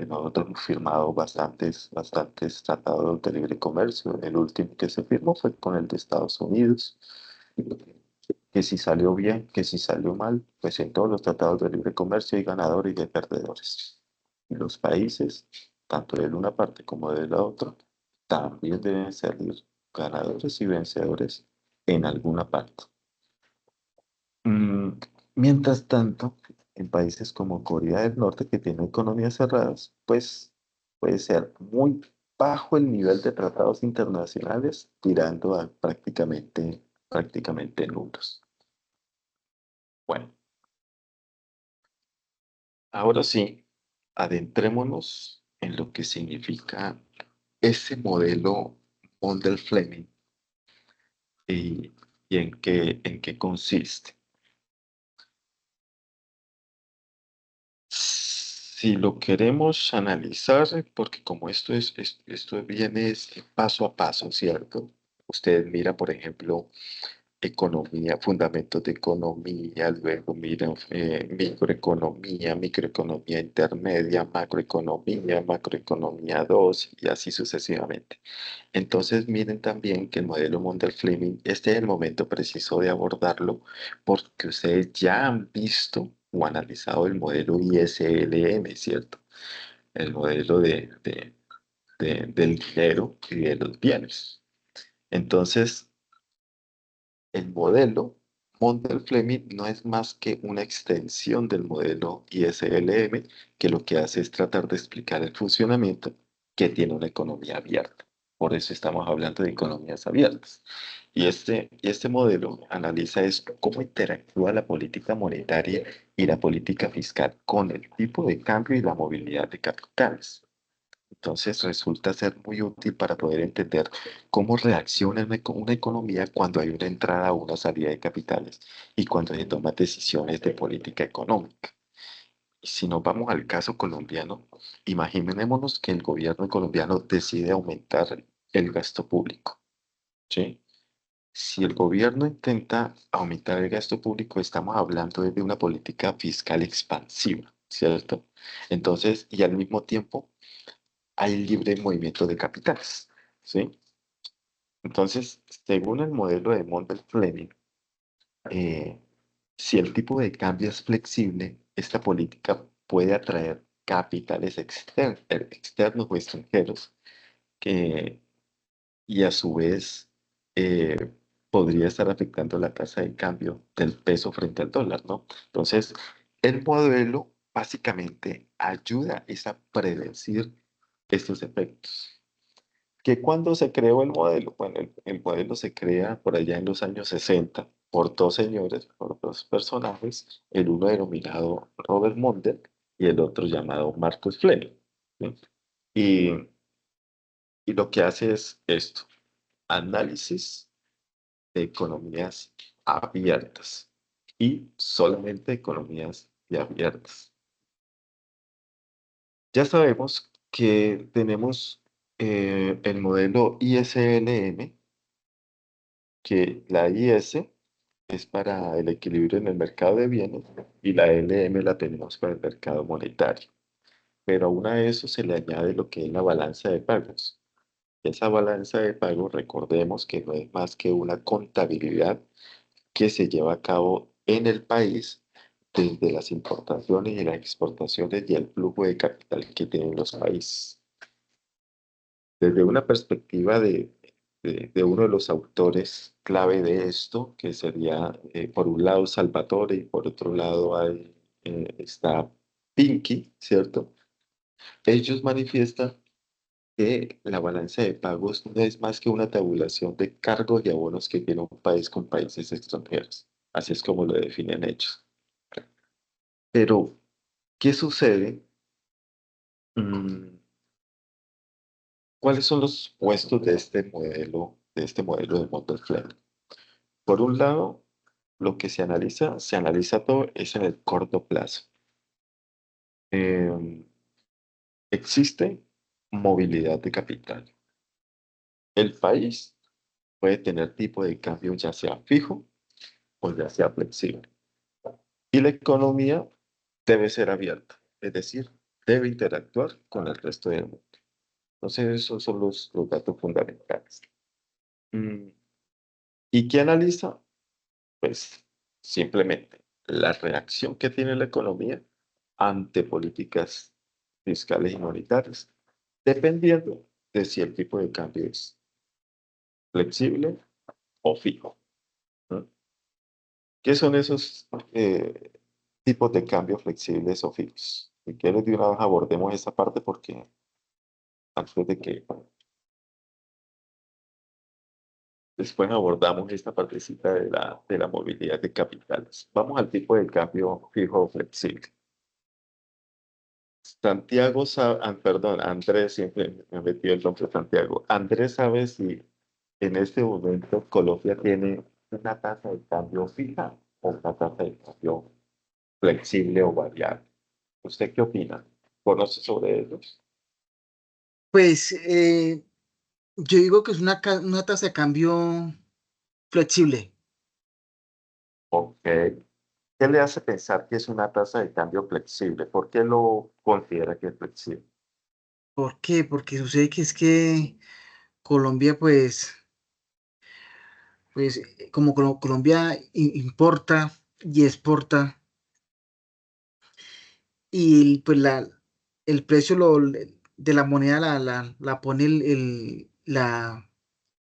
Nosotros hemos firmado bastantes tratados de libre comercio. El último que se firmó fue con el de Estados Unidos, que si salió bien, que si salió mal, pues en todos los tratados de libre comercio hay ganadores y hay perdedores. Y los países, tanto de una parte como de la otra, también deben salir ganadores y vencedores en alguna parte. Mm, Mientras tanto, en países como Corea del Norte, que tienen economías cerradas, pues puede ser muy bajo el nivel de tratados internacionales, tirando a prácticamente nulos. Bueno, ahora sí, adentrémonos en lo que significa ese modelo Mondel-Fleming y, y en qué consiste. Si lo queremos analizar, porque como esto viene paso a paso, ¿cierto? Usted mira, por ejemplo, economía, fundamentos de economía, luego mira microeconomía, microeconomía intermedia, macroeconomía 2 y así sucesivamente. Entonces miren también que el modelo Mondel-Fleming, este es el momento preciso de abordarlo porque ustedes ya han visto o analizado el modelo ISLM, ¿cierto? El modelo del dinero y de los bienes. Entonces, el modelo Mondel-Fleming no es más que una extensión del modelo ISLM que lo que hace es tratar de explicar el funcionamiento que tiene una economía abierta. Por eso estamos hablando de economías abiertas. Y este modelo analiza es cómo interactúa la política monetaria y la política fiscal con el tipo de cambio y la movilidad de capitales. Entonces resulta ser muy útil para poder entender cómo reacciona una economía cuando hay una entrada o una salida de capitales y cuando se toman decisiones de política económica. Y si nos vamos al caso colombiano, imaginémonos que el gobierno colombiano decide aumentar el gasto público, ¿sí? Si el gobierno intenta aumentar el gasto público, estamos hablando de una política fiscal expansiva, ¿cierto? Entonces, y al mismo tiempo hay libre movimiento de capitales, ¿sí? Entonces, según el modelo de Mondel-Fleming, eh, si el tipo de cambio es flexible, esta política puede atraer capitales externos o extranjeros que, y a su vez eh, podría estar afectando la tasa de cambio del peso frente al dólar, ¿no? Entonces, el modelo básicamente ayuda es a predecir estos efectos. Que cuando se creó el modelo, bueno, el modelo se crea por allá en los años 60 por dos señores, por dos personajes, el uno denominado Robert Mundell y el otro llamado Marcus Fleming, ¿sí? Y, y lo que hace es esto, análisis de economías abiertas y solamente economías y abiertas. Ya sabemos que tenemos el modelo ISLM, que la IS es para el equilibrio en el mercado de bienes y la LM la tenemos para el mercado monetario. Pero aún a eso se le añade lo que es la balanza de pagos. Esa balanza de pagos, recordemos que no es más que una contabilidad que se lleva a cabo en el país desde las importaciones y las exportaciones y el flujo de capital que tienen los países. Desde una perspectiva de uno de los autores clave de esto, que sería, por un lado, Salvatore y por otro lado está Pinky, ¿cierto? Ellos manifiestan que la balanza de pagos no es más que una tabulación de cargos y abonos que tiene un país con países extranjeros. Así es como lo definen ellos. Pero, ¿qué sucede? Mm, ¿Cuáles son los puestos de este modelo de Montel-Fleming? Por un lado, lo que se analiza todo es en el corto plazo. Eh, existe movilidad de capital. El país puede tener tipo de cambio ya sea fijo o ya sea flexible. Y la economía debe ser abierta, es decir, debe interactuar con el resto del mundo. Entonces, esos son los datos fundamentales. Mm, ¿Y qué analiza? Pues simplemente la reacción que tiene la economía ante políticas fiscales y monetarias, dependiendo de si el tipo de cambio es flexible o fijo, ¿no? ¿Qué son esos tipos de cambio flexibles o fijos? Si quieres de una vez abordemos esa parte porque antes de que después abordamos esta partecita de la movilidad de capitales. Vamos al tipo de cambio fijo o flexible. Perdón, Andrés, siempre me metió el nombre Santiago. Andrés, ¿sabe si en este momento Colombia tiene una tasa de cambio fija o una tasa de cambio flexible o variable? ¿Usted qué opina? ¿Conoce sobre ellos? Pues yo digo que es una tasa de cambio flexible. Ok. ¿Qué le hace pensar que es una tasa de cambio flexible? ¿Por qué lo considera que es flexible? ¿Por qué? Porque sucede que es que Colombia, como Colombia importa y exporta, y pues el precio de la moneda la pone la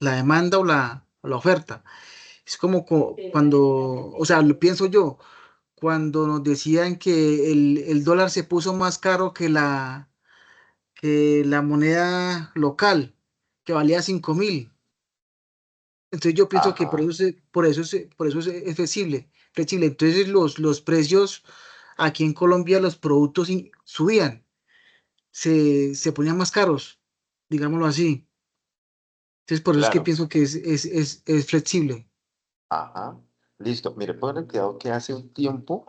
demanda o la oferta. Es como cuando, o sea, lo pienso yo, cuando nos decían que el dólar se puso más caro que la moneda local, que valía 5.000. Entonces yo pienso que Ajá, por eso es flexible, flexible. Entonces los precios aquí en Colombia, los productos subían, se ponían más caros, digámoslo así. Entonces por eso es que claro. pienso que es flexible. Ajá. Listo. Mire, ponle cuidado que hace un tiempo,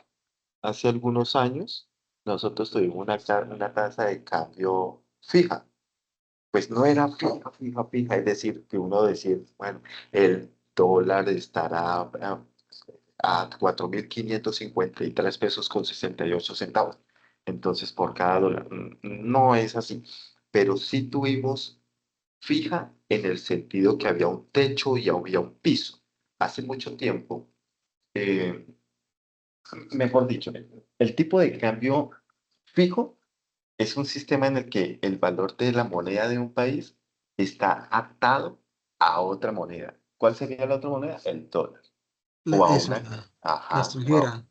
hace algunos años, nosotros tuvimos una tasa de cambio fija. Pues no era fija, fija, fija. Es decir, que uno decir, bueno, el dólar estará a 4.553 pesos con 68 centavos. Entonces, por cada dólar. No es así. Pero sí tuvimos fija en el sentido que había un techo y había un piso. Hace mucho tiempo, eh, mejor dicho, el tipo de cambio fijo es un sistema en el que el valor de la moneda de un país está atado a otra moneda. ¿Cuál sería la otra moneda? El dólar. O a Eso, una, la ajá, extranjera.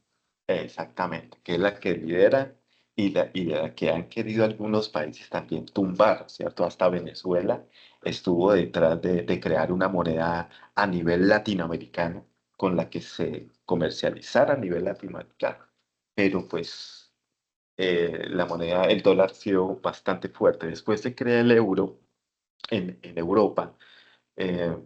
exactamente, que es la que lidera y la que han querido algunos países también tumbar, ¿cierto? Hasta Venezuela estuvo detrás de crear una moneda a nivel latinoamericano con la que se comercializara a nivel latinoamericano. Pero pues la moneda, el dólar ha sido bastante fuerte. Después se crea el euro en Europa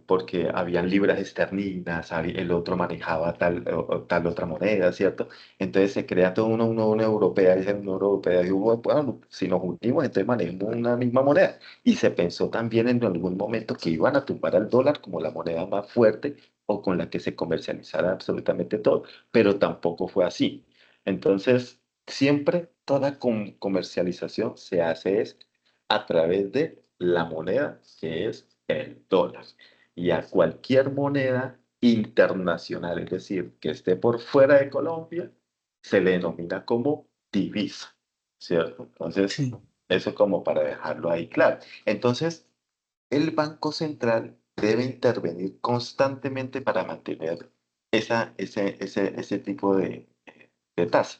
porque habían libras esterlinas, el otro manejaba o tal otra moneda, ¿cierto? Entonces se crea toda una unión europea, y esa unión europea dijo, bueno, si nos unimos, entonces manejamos una misma moneda. Y se pensó también en algún momento que iban a tumbar al dólar como la moneda más fuerte o con la que se comercializara absolutamente todo, pero tampoco fue así. Entonces, siempre toda comercialización se hace es a través de la moneda que es el dólar. Y a cualquier moneda internacional, es decir, que esté por fuera de Colombia, se le denomina como divisa, ¿cierto? Entonces, Sí, eso como para dejarlo ahí claro. Entonces, el Banco Central debe intervenir constantemente para mantener ese tipo de tasa.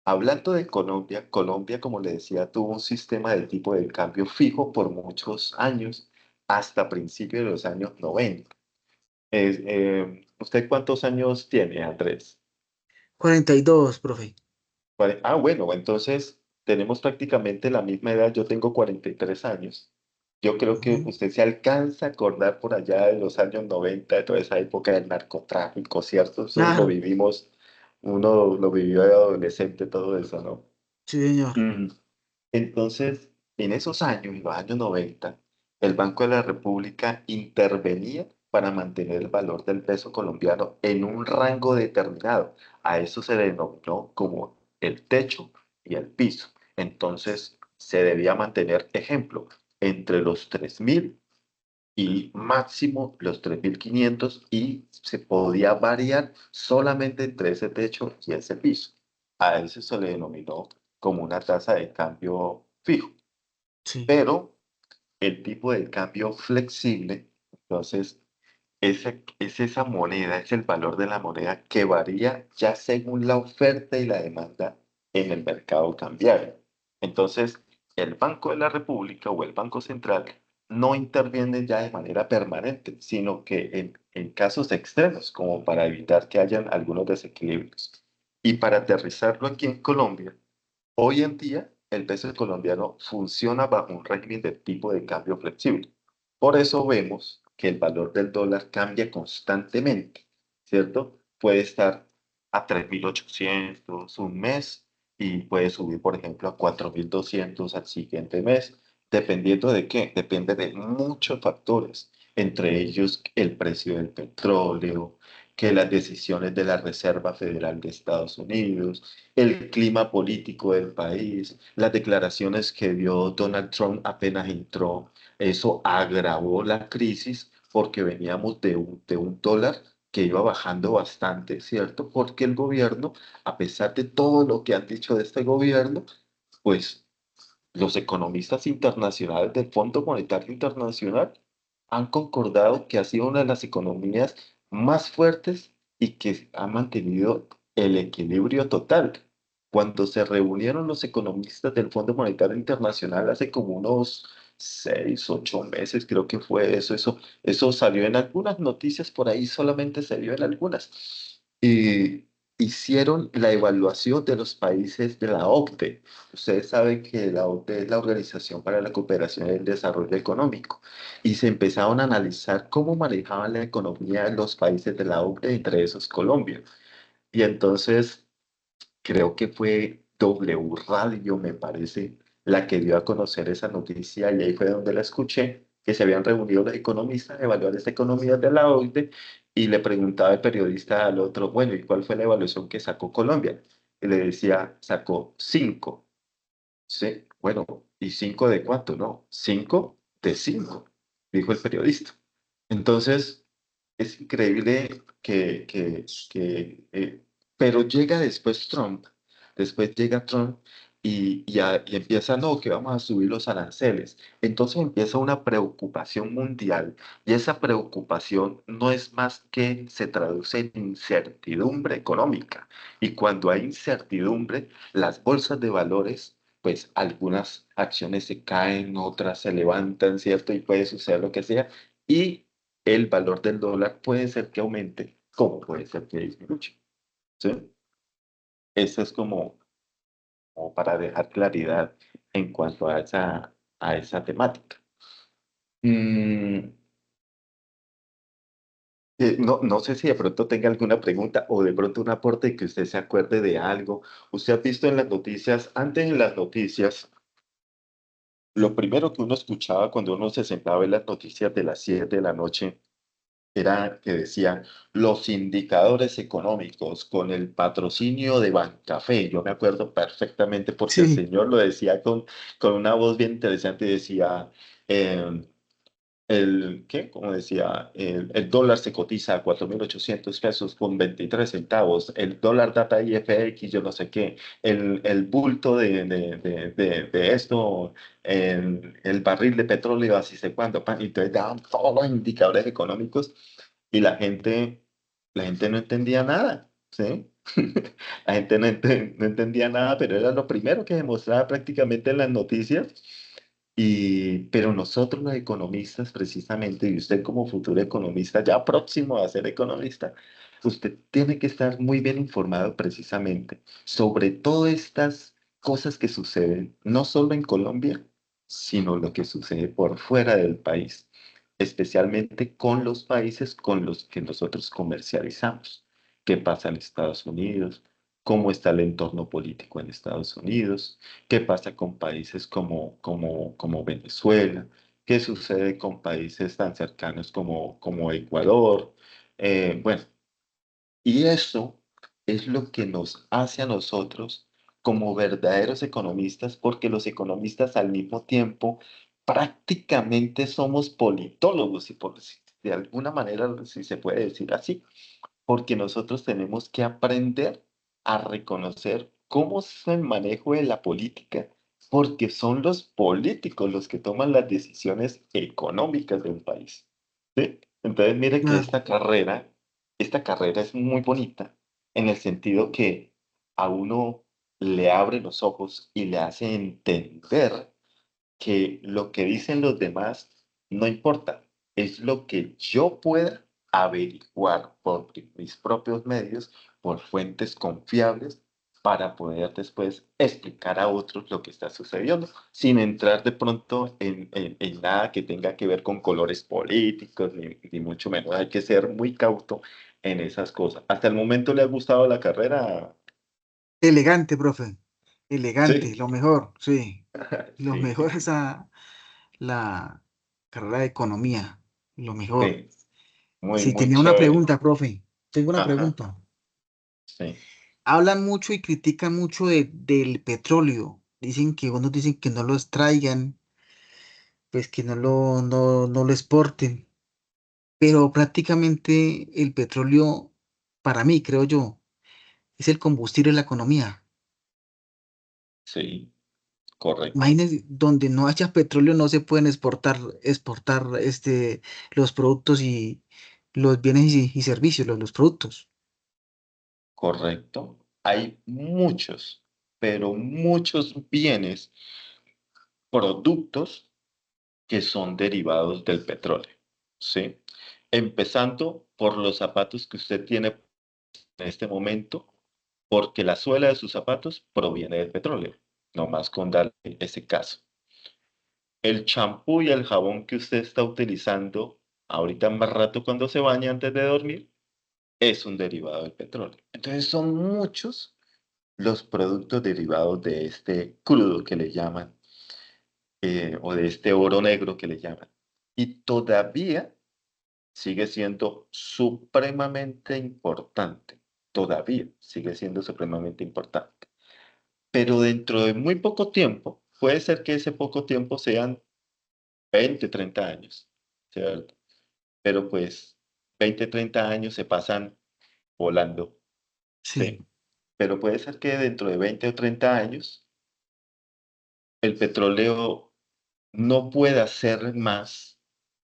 Hablando de Colombia, Colombia, como le decía, tuvo un sistema de tipo de cambio fijo por muchos años, hasta principios de los años 90. ¿Usted cuántos años tiene, Andrés? 42, profe. Bueno, entonces tenemos prácticamente la misma edad. Yo tengo 43 años. Yo creo que Ujú. usted se alcanza a acordar por allá de los años 90, de toda esa época del narcotráfico, ¿cierto? Eso lo Claro, vivimos, uno lo vivió de adolescente, todo eso, ¿no? sí, señor. Mm. Entonces, en esos años, en los años 90, el Banco de la República intervenía para mantener el valor del peso colombiano en un rango determinado. A eso se denominó como el techo y el piso. Entonces, se debía mantener, ejemplo, entre los 3.000 y máximo los 3.500 y se podía variar solamente entre ese techo y ese piso. A eso se le denominó como una tasa de cambio fijo, Sí, pero el tipo de cambio flexible, entonces es esa moneda, es el valor de la moneda que varía ya según la oferta y la demanda en el mercado cambiario. Entonces, el Banco de la República o el Banco Central no interviene ya de manera permanente, sino que en casos extremos, como para evitar que hayan algunos desequilibrios. Y para aterrizarlo aquí en Colombia, hoy en día, el peso colombiano funciona bajo un régimen de tipo de cambio flexible. Por eso vemos que el valor del dólar cambia constantemente, ¿cierto? Puede estar a 3.800 un mes y puede subir, por ejemplo, a 4.200 al siguiente mes, dependiendo de qué. Depende de muchos factores, entre ellos el precio del petróleo, que las decisiones de la Reserva Federal de Estados Unidos, el clima político del país, las declaraciones que dio Donald Trump apenas entró, eso agravó la crisis porque veníamos de un dólar que iba bajando bastante, ¿cierto? Porque el gobierno, a pesar de todo lo que han dicho de este gobierno, pues los economistas internacionales del Fondo Monetario Internacional han concordado que ha sido una de las economías más fuertes y que ha mantenido el equilibrio total. Cuando se reunieron los economistas del Fondo Monetario Internacional hace como unos 6, 8 meses, creo que fue eso salió en algunas noticias por ahí, solamente se vio en algunas. Y hicieron la evaluación de los países de la OCDE. Ustedes saben que la OCDE es la Organización para la Cooperación y el Desarrollo Económico y se empezaron a analizar cómo manejaban la economía en los países de la OCDE, entre esos Colombia. Y entonces creo que fue W Radio, me parece, la que dio a conocer esa noticia y ahí fue donde la escuché, que se habían reunido los economistas a evaluar esta economía de la OCDE y le preguntaba el periodista al otro, bueno, ¿y cuál fue la evaluación que sacó Colombia? Y le decía, sacó 5. Sí, bueno, ¿y 5 de cuánto? No, 5 de 5, dijo el periodista. Entonces, es increíble pero llega después llega Trump y empieza, no, que vamos a subir los aranceles. Entonces empieza una preocupación mundial y esa preocupación no es más que se traduce en incertidumbre económica. Y cuando hay incertidumbre, las bolsas de valores pues algunas acciones se caen, otras se levantan, ¿cierto? Y puede suceder lo que sea. Y el valor del dólar puede ser que aumente, como puede ser que disminuya, ¿sí? Eso es como para dejar claridad en cuanto a esa temática. Mm, no sé si de pronto tenga alguna pregunta o de pronto un aporte que usted se acuerde de algo. Usted ha visto en las noticias, antes en las noticias, lo primero que uno escuchaba cuando uno se sentaba a ver las noticias de las 7 de la noche era que decía los indicadores económicos con el patrocinio de Bancafé. Yo me acuerdo perfectamente porque el Sí, señor lo decía con una voz bien interesante y decía, eh, ¿qué? Como decía, el dólar se cotiza a 4.800 pesos con 23 centavos, el dólar data IFX, yo no sé qué, el bulto de esto, el barril de petróleo, así sé cuándo, y entonces daban todos los indicadores económicos y la gente no entendía nada, ¿sí? La gente no entendía nada, pero era lo primero que demostraba prácticamente en las noticias pero nosotros los economistas, precisamente, y usted como futuro economista, ya próximo a ser economista, usted tiene que estar muy bien informado precisamente sobre todas estas cosas que suceden, no solo en Colombia, sino lo que sucede por fuera del país, especialmente con los países con los que nosotros comercializamos. ¿Qué pasa en Estados Unidos? ¿Cómo está el entorno político en Estados Unidos? ¿Qué pasa con países como Venezuela? ¿Qué sucede con países tan cercanos como Ecuador? Bueno, y eso es lo que nos hace a nosotros como verdaderos economistas, porque los economistas al mismo tiempo prácticamente somos politólogos, y de alguna manera, si se puede decir así, porque nosotros tenemos que aprender a reconocer cómo es el manejo de la política, porque son los políticos los que toman las decisiones económicas de un país. ¿Sí? Entonces, mire que claro. esta carrera es muy bonita en el sentido que a uno le abre los ojos y le hace entender que lo que dicen los demás no importa, es lo que yo pueda averiguar por mis propios medios, por fuentes confiables, para poder después explicar a otros lo que está sucediendo, sin entrar de pronto en nada que tenga que ver con colores políticos, ni mucho menos. Hay que ser muy cauto en esas cosas. ¿Hasta el momento le ha gustado la carrera? Elegante, profe. Elegante, Sí, lo mejor, sí. Lo sí, mejor es la carrera de economía. Lo mejor. sí, muy, Sí, muy tenía una chévere. pregunta, profe. tengo una Ajá, pregunta. sí, Hablan mucho y critican mucho del petróleo. Dicen que, unos dicen que no lo extraigan, pues que no lo exporten. Pero prácticamente el petróleo, para mí, creo yo, es el combustible de la economía. sí, correcto, Imagínense, donde no haya petróleo no se pueden exportar los productos y los bienes y servicios, los productos. correcto. Hay muchos, pero muchos bienes, productos que son derivados del petróleo, ¿sí? Empezando por los zapatos que usted tiene en este momento, porque la suela de sus zapatos proviene del petróleo, nomás con darle ese caso. El champú y el jabón que usted está utilizando ahorita más rato cuando se baña antes de dormir es un derivado del petróleo. Entonces son muchos los productos derivados de este crudo que le llaman, o de este oro negro que le llaman. Y todavía sigue siendo supremamente importante. Todavía sigue siendo supremamente importante. Pero dentro de muy poco tiempo, puede ser que ese poco tiempo sean 20, 30 años, ¿cierto? Pero pues 20, 30 años se pasan volando, Sí, ¿sí? Pero puede ser que dentro de 20 o 30 años el petróleo no pueda ser más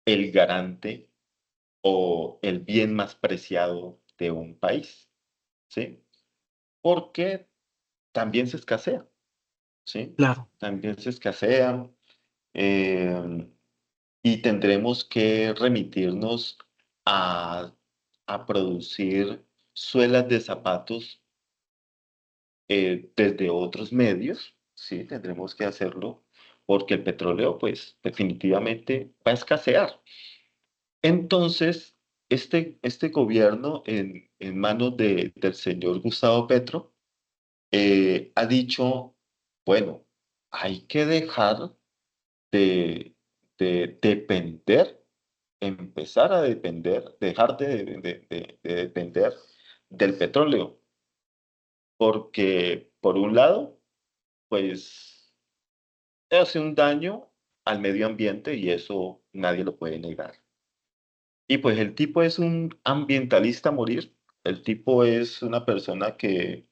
el garante o el bien más preciado de un país, ¿sí? Porque también se escasea, ¿sí? claro, También se escasea, eh, y tendremos que remitirnos a, a producir suelas de zapatos, desde otros medios, ¿sí? Tendremos que hacerlo porque el petróleo, pues, definitivamente va a escasear. Entonces, este gobierno en manos del señor Gustavo Petro, ha dicho, bueno, hay que dejar de, de depender, empezar a depender, dejar de depender del petróleo, porque por un lado, pues hace un daño al medio ambiente y eso nadie lo puede negar. Y pues el tipo es un ambientalista a morir. El tipo es una persona que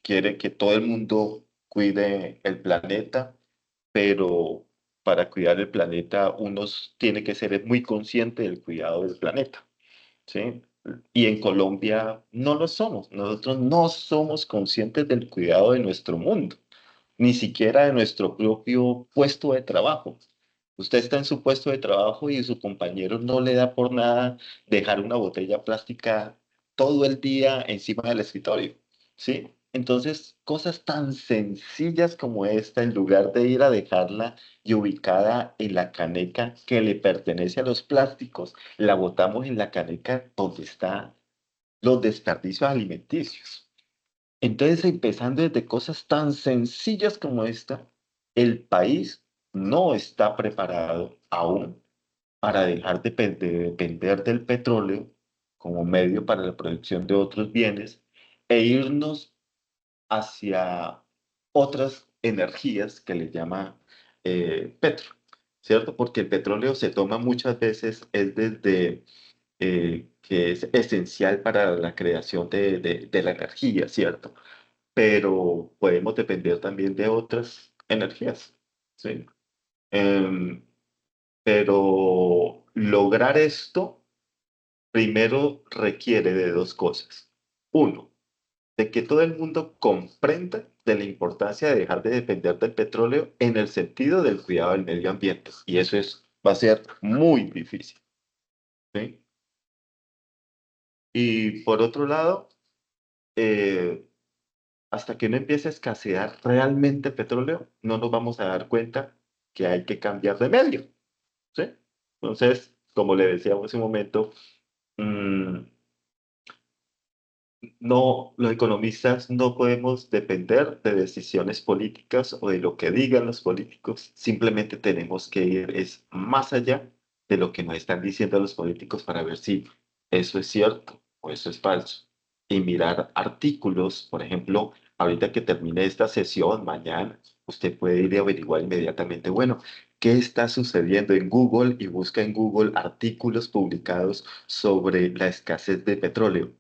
quiere que todo el mundo cuide el planeta, pero para cuidar el planeta uno tiene que ser muy consciente del cuidado del planeta, ¿sí? Y en Colombia no lo somos. Nosotros no somos conscientes del cuidado de nuestro mundo, ni siquiera de nuestro propio puesto de trabajo. Usted está en su puesto de trabajo y su compañero no le da por nada dejar una botella plástica todo el día encima del escritorio, ¿sí? Entonces, cosas tan sencillas como esta, en lugar de ir a dejarla y ubicada en la caneca que le pertenece a los plásticos, la botamos en la caneca donde están los desperdicios alimenticios. Entonces, empezando desde cosas tan sencillas como esta, el país no está preparado aún para dejar de depender del petróleo como medio para la producción de otros bienes e irnos hacia otras energías que le llama, petro, ¿cierto? Porque el petróleo se toma muchas veces es desde, que es esencial para la creación de la energía, ¿cierto? Pero podemos depender también de otras energías, ¿sí? Em, pero lograr esto primero requiere de dos cosas. Uno, de que todo el mundo comprenda de la importancia de dejar de depender del petróleo en el sentido del cuidado del medio ambiente. Y eso va a ser muy difícil, ¿sí? Y por otro lado, eh, hasta que no empiece a escasear realmente el petróleo, no nos vamos a dar cuenta que hay que cambiar de medio, ¿sí? Entonces, como le decía hace un momento, mm, no, los economistas no podemos depender de decisiones políticas o de lo que digan los políticos, simplemente tenemos que ir más allá de lo que nos están diciendo los políticos para ver si eso es cierto o eso es falso. Y mirar artículos, por ejemplo, ahorita que termine esta sesión, mañana, usted puede ir y averiguar inmediatamente, bueno, ¿qué está sucediendo en Google? Y busca en Google artículos publicados sobre la escasez de petróleo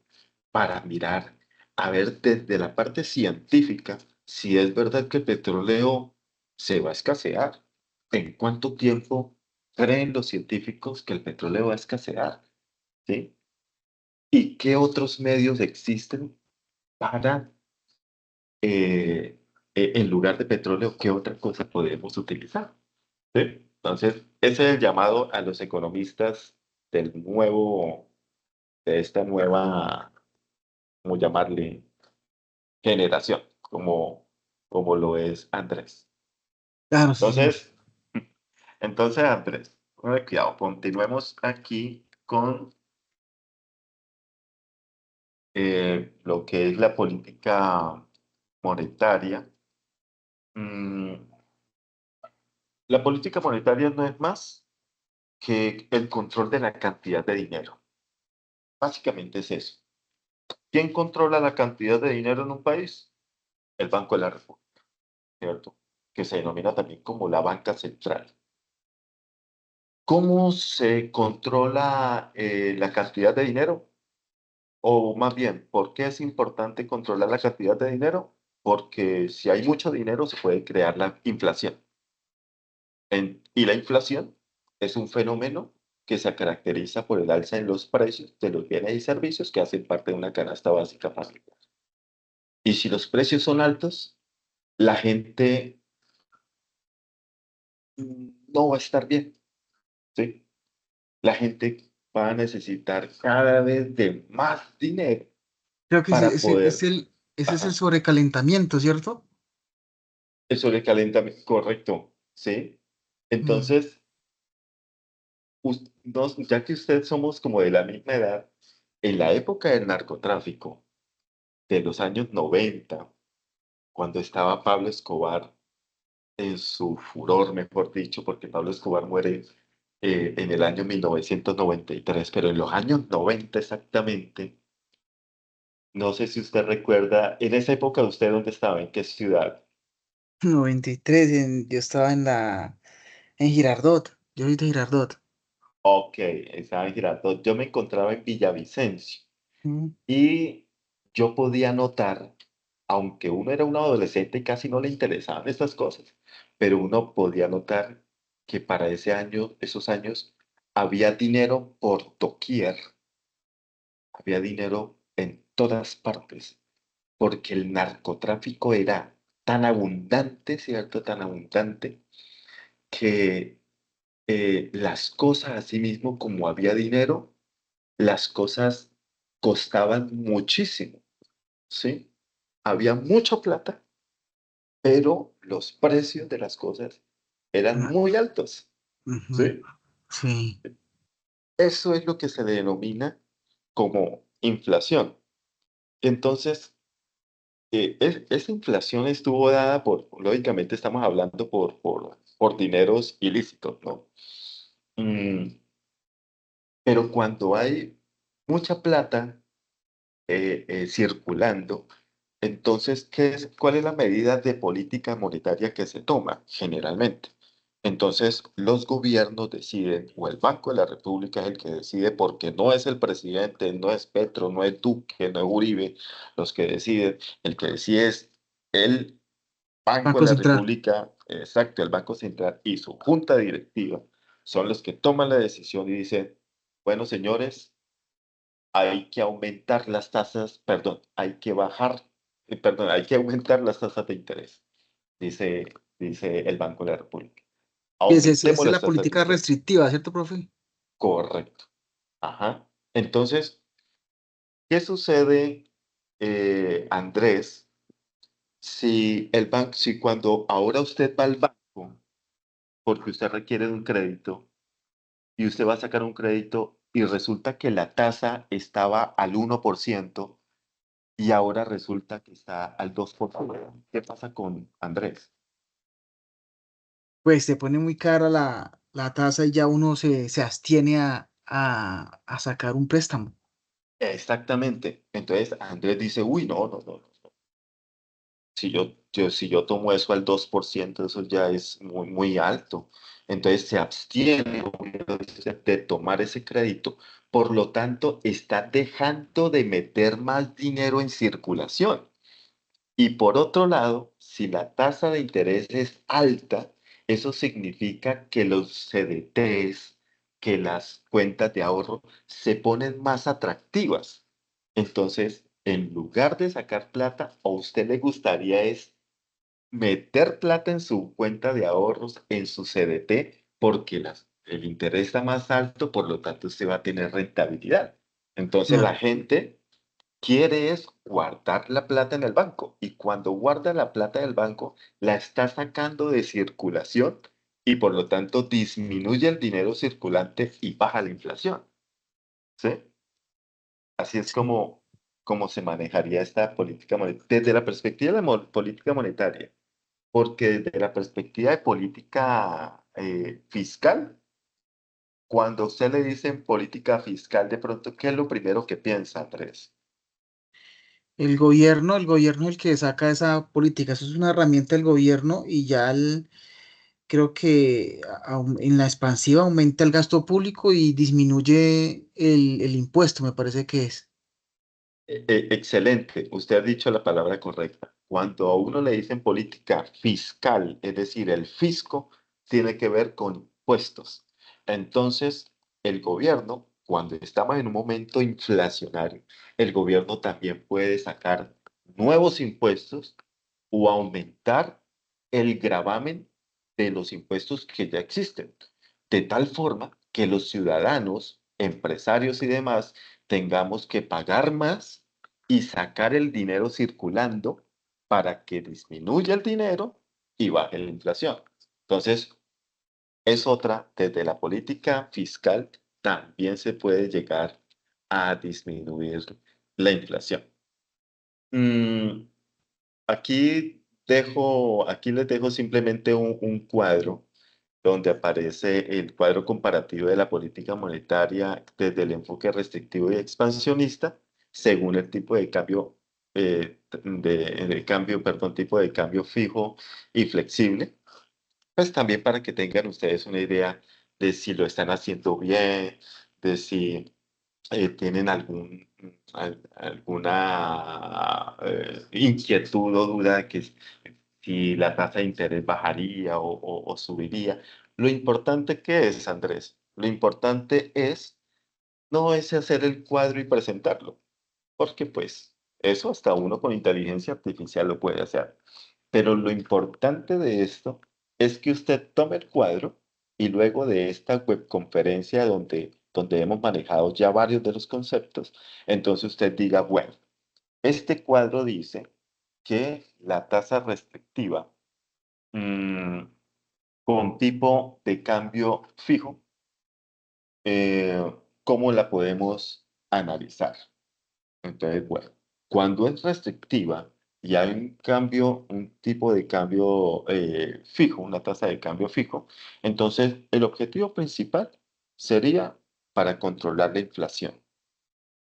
para mirar, a ver desde la parte científica si es verdad que el petróleo se va a escasear. ¿En cuánto tiempo creen los científicos que el petróleo va a escasear? ¿Sí? ¿Y qué otros medios existen para, en lugar de petróleo, qué otra cosa podemos utilizar? ¿Sí? Entonces, ese es el llamado a los economistas del nuevo, de esta nueva, ¿cómo llamarle? Generación, como lo es Andrés. Claro, sí, señor. Entonces, Andrés, cuidado, continuemos aquí con lo que es la política monetaria. Mm, la política monetaria no es más que el control de la cantidad de dinero. Básicamente es eso. ¿Quién controla la cantidad de dinero en un país? El Banco de la República, ¿cierto? Que se denomina también como la banca central. ¿Cómo se controla la cantidad de dinero? O más bien, ¿por qué es importante controlar la cantidad de dinero? Porque si hay mucho dinero se puede crear la inflación. Y la inflación es un fenómeno que se caracteriza por el alza en los precios de los bienes y servicios que hacen parte de una canasta básica familiar. Y si los precios son altos, la gente no va a estar bien, ¿sí? La gente va a necesitar cada vez de más dinero Creo que para poder, ese es el ajá, sobrecalentamiento, ¿cierto? el sobrecalentamiento, correcto, ¿sí? Mm. Entonces, ya que ustedes somos como de la misma edad, en la época del narcotráfico, de los años 90, cuando estaba Pablo Escobar en su furor, mejor dicho, porque Pablo Escobar muere en el año 1993, pero en los años 90 exactamente, no sé si usted recuerda, en esa época usted dónde estaba, en qué ciudad. 93, yo estaba en Girardot, yo soy de Girardot. Ok, estaba en Girardot. Yo me encontraba en Villavicencio Mm. y yo podía notar, aunque uno era un adolescente y casi no le interesaban estas cosas, pero uno podía notar que para ese año, esos años, había dinero por doquier, había dinero en todas partes, porque el narcotráfico era tan abundante, ¿cierto? Tan abundante que las cosas, así mismo como había dinero, las cosas costaban muchísimo, ¿sí? Había mucha plata, pero los precios de las cosas eran Ah, muy altos, ujú. ¿sí? Sí. Eso es lo que se denomina como inflación. Entonces, esa inflación estuvo dada lógicamente estamos hablando por dineros ilícitos, ¿no? Mm, pero cuando hay mucha plata, circulando. Entonces, ¿cuál es la medida de política monetaria que se toma generalmente? Entonces, los gobiernos deciden, o el Banco de la República es el que decide, porque no es el presidente, no es Petro, no es Duque, no es Uribe los que deciden. El que decide es el Banco de Banco la Central. República, exacto, el Banco Central y su junta directiva son los que toman la decisión y dicen, bueno, señores, hay que aumentar las tasas, perdón, hay que bajar, perdón, hay que aumentar las tasas de interés, dice, dice el Banco de la República. Esa Aumentemos es las la tasas de política interés. restrictiva, ¿cierto, profe? Correcto. Ajá. Entonces, ¿qué sucede, Andrés, si el banco, si cuando ahora usted va al banco, porque usted requiere de un crédito, y usted va a sacar un crédito y resulta que la tasa estaba al 1%, y ahora resulta que está al 2%? ¿Qué pasa con Andrés? Pues se pone muy cara la tasa y ya uno se abstiene a sacar un préstamo. Exactamente. Entonces Andrés dice, uy, no, no, no. Si yo tomo eso al 2%, eso ya es muy, muy alto. Entonces se abstiene de tomar ese crédito. Por lo tanto, está dejando de meter más dinero en circulación. Y por otro lado, si la tasa de interés es alta, eso significa que los CDTs, que las cuentas de ahorro se ponen más atractivas. Entonces, en lugar de sacar plata, a usted le gustaría es meter plata en su cuenta de ahorros, en su CDT, porque el interés está más alto, por lo tanto usted va a tener rentabilidad. Entonces la Claro. gente quiere es guardar la plata en el banco y cuando guarda la plata del banco, la está sacando de circulación y por lo tanto disminuye el dinero circulante y baja la inflación. ¿Sí? Así es Sí. como se manejaría esta política monetaria desde la perspectiva de la política monetaria. Porque desde la perspectiva de política fiscal, cuando a usted le dicen política fiscal, de pronto, ¿qué es lo primero que piensa, Andrés? El gobierno es el que saca esa política, eso es una herramienta del gobierno y ya creo que en la expansiva aumenta el gasto público y disminuye el impuesto, me parece que es. Excelente, usted ha dicho la palabra correcta. Cuando a uno le dicen política fiscal, es decir, el fisco tiene que ver con impuestos. Entonces, el gobierno, cuando estamos en un momento inflacionario, el gobierno también puede sacar nuevos impuestos o aumentar el gravamen de los impuestos que ya existen, de tal forma que los ciudadanos, empresarios y demás tengamos que pagar más y sacar el dinero circulando para que disminuya el dinero y baje la inflación. Entonces, es otra, desde la política fiscal también se puede llegar a disminuir la inflación. Mm, aquí les dejo simplemente un cuadro donde aparece el cuadro comparativo de la política monetaria desde el enfoque restrictivo y expansionista, según el tipo de cambio, tipo de cambio fijo y flexible. Pues también para que tengan ustedes una idea de si lo están haciendo bien, de si tienen alguna inquietud o duda de que si la tasa de interés bajaría o subiría. Lo importante que es, Andrés, lo importante es no es hacer el cuadro y presentarlo, porque pues eso hasta uno con inteligencia artificial lo puede hacer. Pero lo importante de esto es que usted tome el cuadro y luego de esta webconferencia donde hemos manejado ya varios de los conceptos, entonces usted diga, bueno, este cuadro dice que la tasa restrictiva mm, con tipo de cambio fijo, ¿cómo la podemos analizar? Entonces, bueno, cuando es restrictiva y hay un cambio, un tipo de cambio fijo, una tasa de cambio fijo, entonces el objetivo principal sería para controlar la inflación.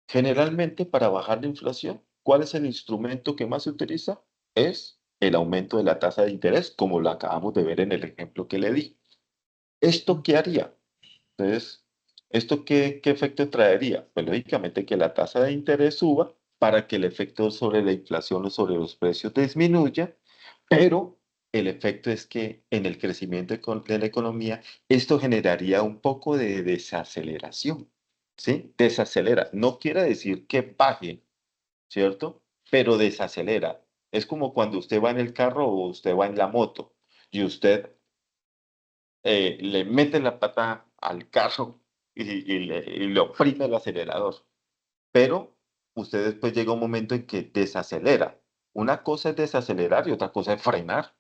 Generalmente, para bajar la inflación, ¿cuál es el instrumento que más se utiliza? Es el aumento de la tasa de interés, como lo acabamos de ver en el ejemplo que le di. ¿Esto qué haría? Entonces, ¿esto qué efecto traería? Pues lógicamente que la tasa de interés suba para que el efecto sobre la inflación o sobre los precios disminuya, pero el efecto es que en el crecimiento de la economía esto generaría un poco de desaceleración, ¿sí? Desacelera. No quiere decir que baje, ¿cierto? Pero desacelera. Es como cuando usted va en el carro o usted va en la moto y usted le mete la pata al carro y le oprime el acelerador. Pero usted después llega un momento en que desacelera. Una cosa es desacelerar y otra cosa es frenar,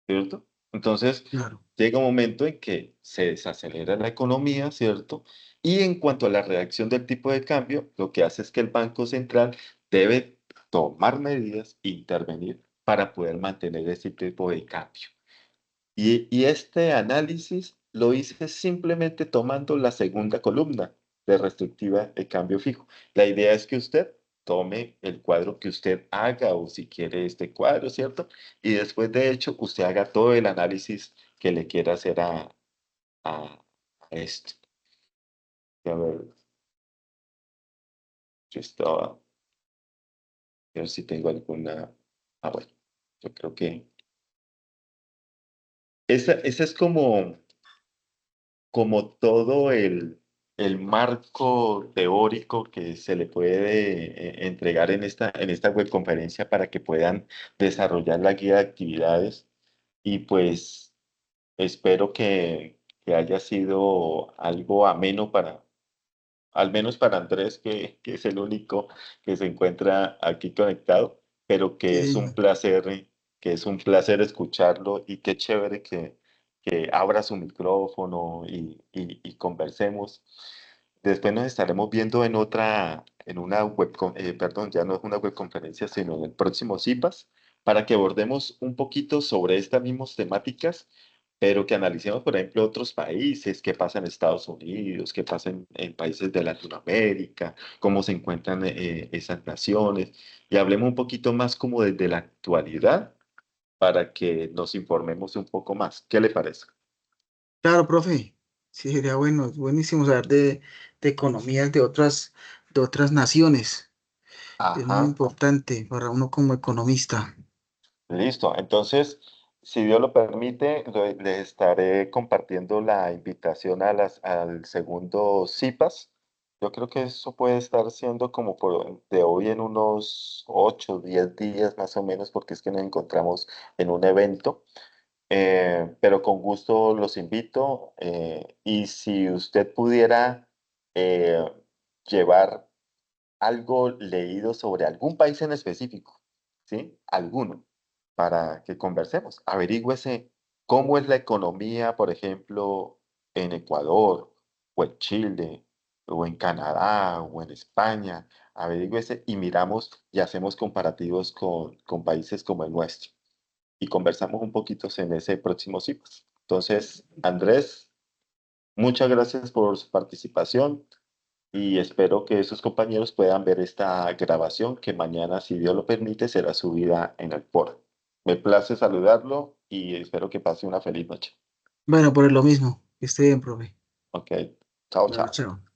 ¿cierto? Entonces, Claro. llega un momento en que se desacelera la economía, ¿cierto? Y en cuanto a la reacción del tipo de cambio, lo que hace es que el Banco Central debe tomar medidas, intervenir para poder mantener ese tipo de cambio. Y este análisis lo hice simplemente tomando la segunda columna. de restrictiva de cambio fijo. La idea es que usted tome el cuadro que usted haga o si quiere este cuadro, ¿cierto? Y después de hecho usted haga todo el análisis que le quiera hacer a esto. A ver, yo estaba, a ver si tengo alguna. Ah, bueno, yo creo que esa es como todo el marco teórico que se le puede entregar en esta webconferencia para que puedan desarrollar la guía de actividades. Y pues espero que haya sido algo ameno al menos para Andrés, que es el único que se encuentra aquí conectado, pero Sí, señor. que es un placer escucharlo y qué chévere que abra su micrófono y conversemos. Después nos estaremos viendo en una perdón, ya no es una webconferencia, sino en el próximo CIPAS, para que abordemos un poquito sobre estas mismas temáticas pero que analicemos, por ejemplo, otros países, qué pasa en Estados Unidos, qué pasa en países de Latinoamérica, cómo se encuentran esas naciones, y hablemos un poquito más como desde la actualidad para que nos informemos un poco más. ¿Qué le parece? Claro, profe. Sí, sería bueno, es buenísimo saber de economías de otras naciones. Es muy Ajá. importante para uno como economista. Listo, entonces, si Dios lo permite, les estaré compartiendo la invitación al segundo CIPAS. Yo creo que eso puede estar siendo como de hoy en unos 8, 10 días más o menos, porque es que nos encontramos en un evento. Pero con gusto los invito. Y si usted pudiera eh, llevar algo leído sobre algún país en específico, ¿sí? Alguno, para que conversemos. Averígüese cómo es la economía, por ejemplo, en Ecuador, o en Chile, o en Canadá, o en España. Averígüese y miramos y hacemos comparativos con países como el nuestro. Y conversamos un poquito en ese próximo CIPAS. Entonces, Andrés, muchas gracias por su participación y espero que sus compañeros puedan ver esta grabación que mañana, si Dios lo permite, será subida en el foro. Me place saludarlo y espero que pase una feliz noche. Bueno, por lo mismo. Que esté bien, profe. Ok, chao, Bueno, chao. chao.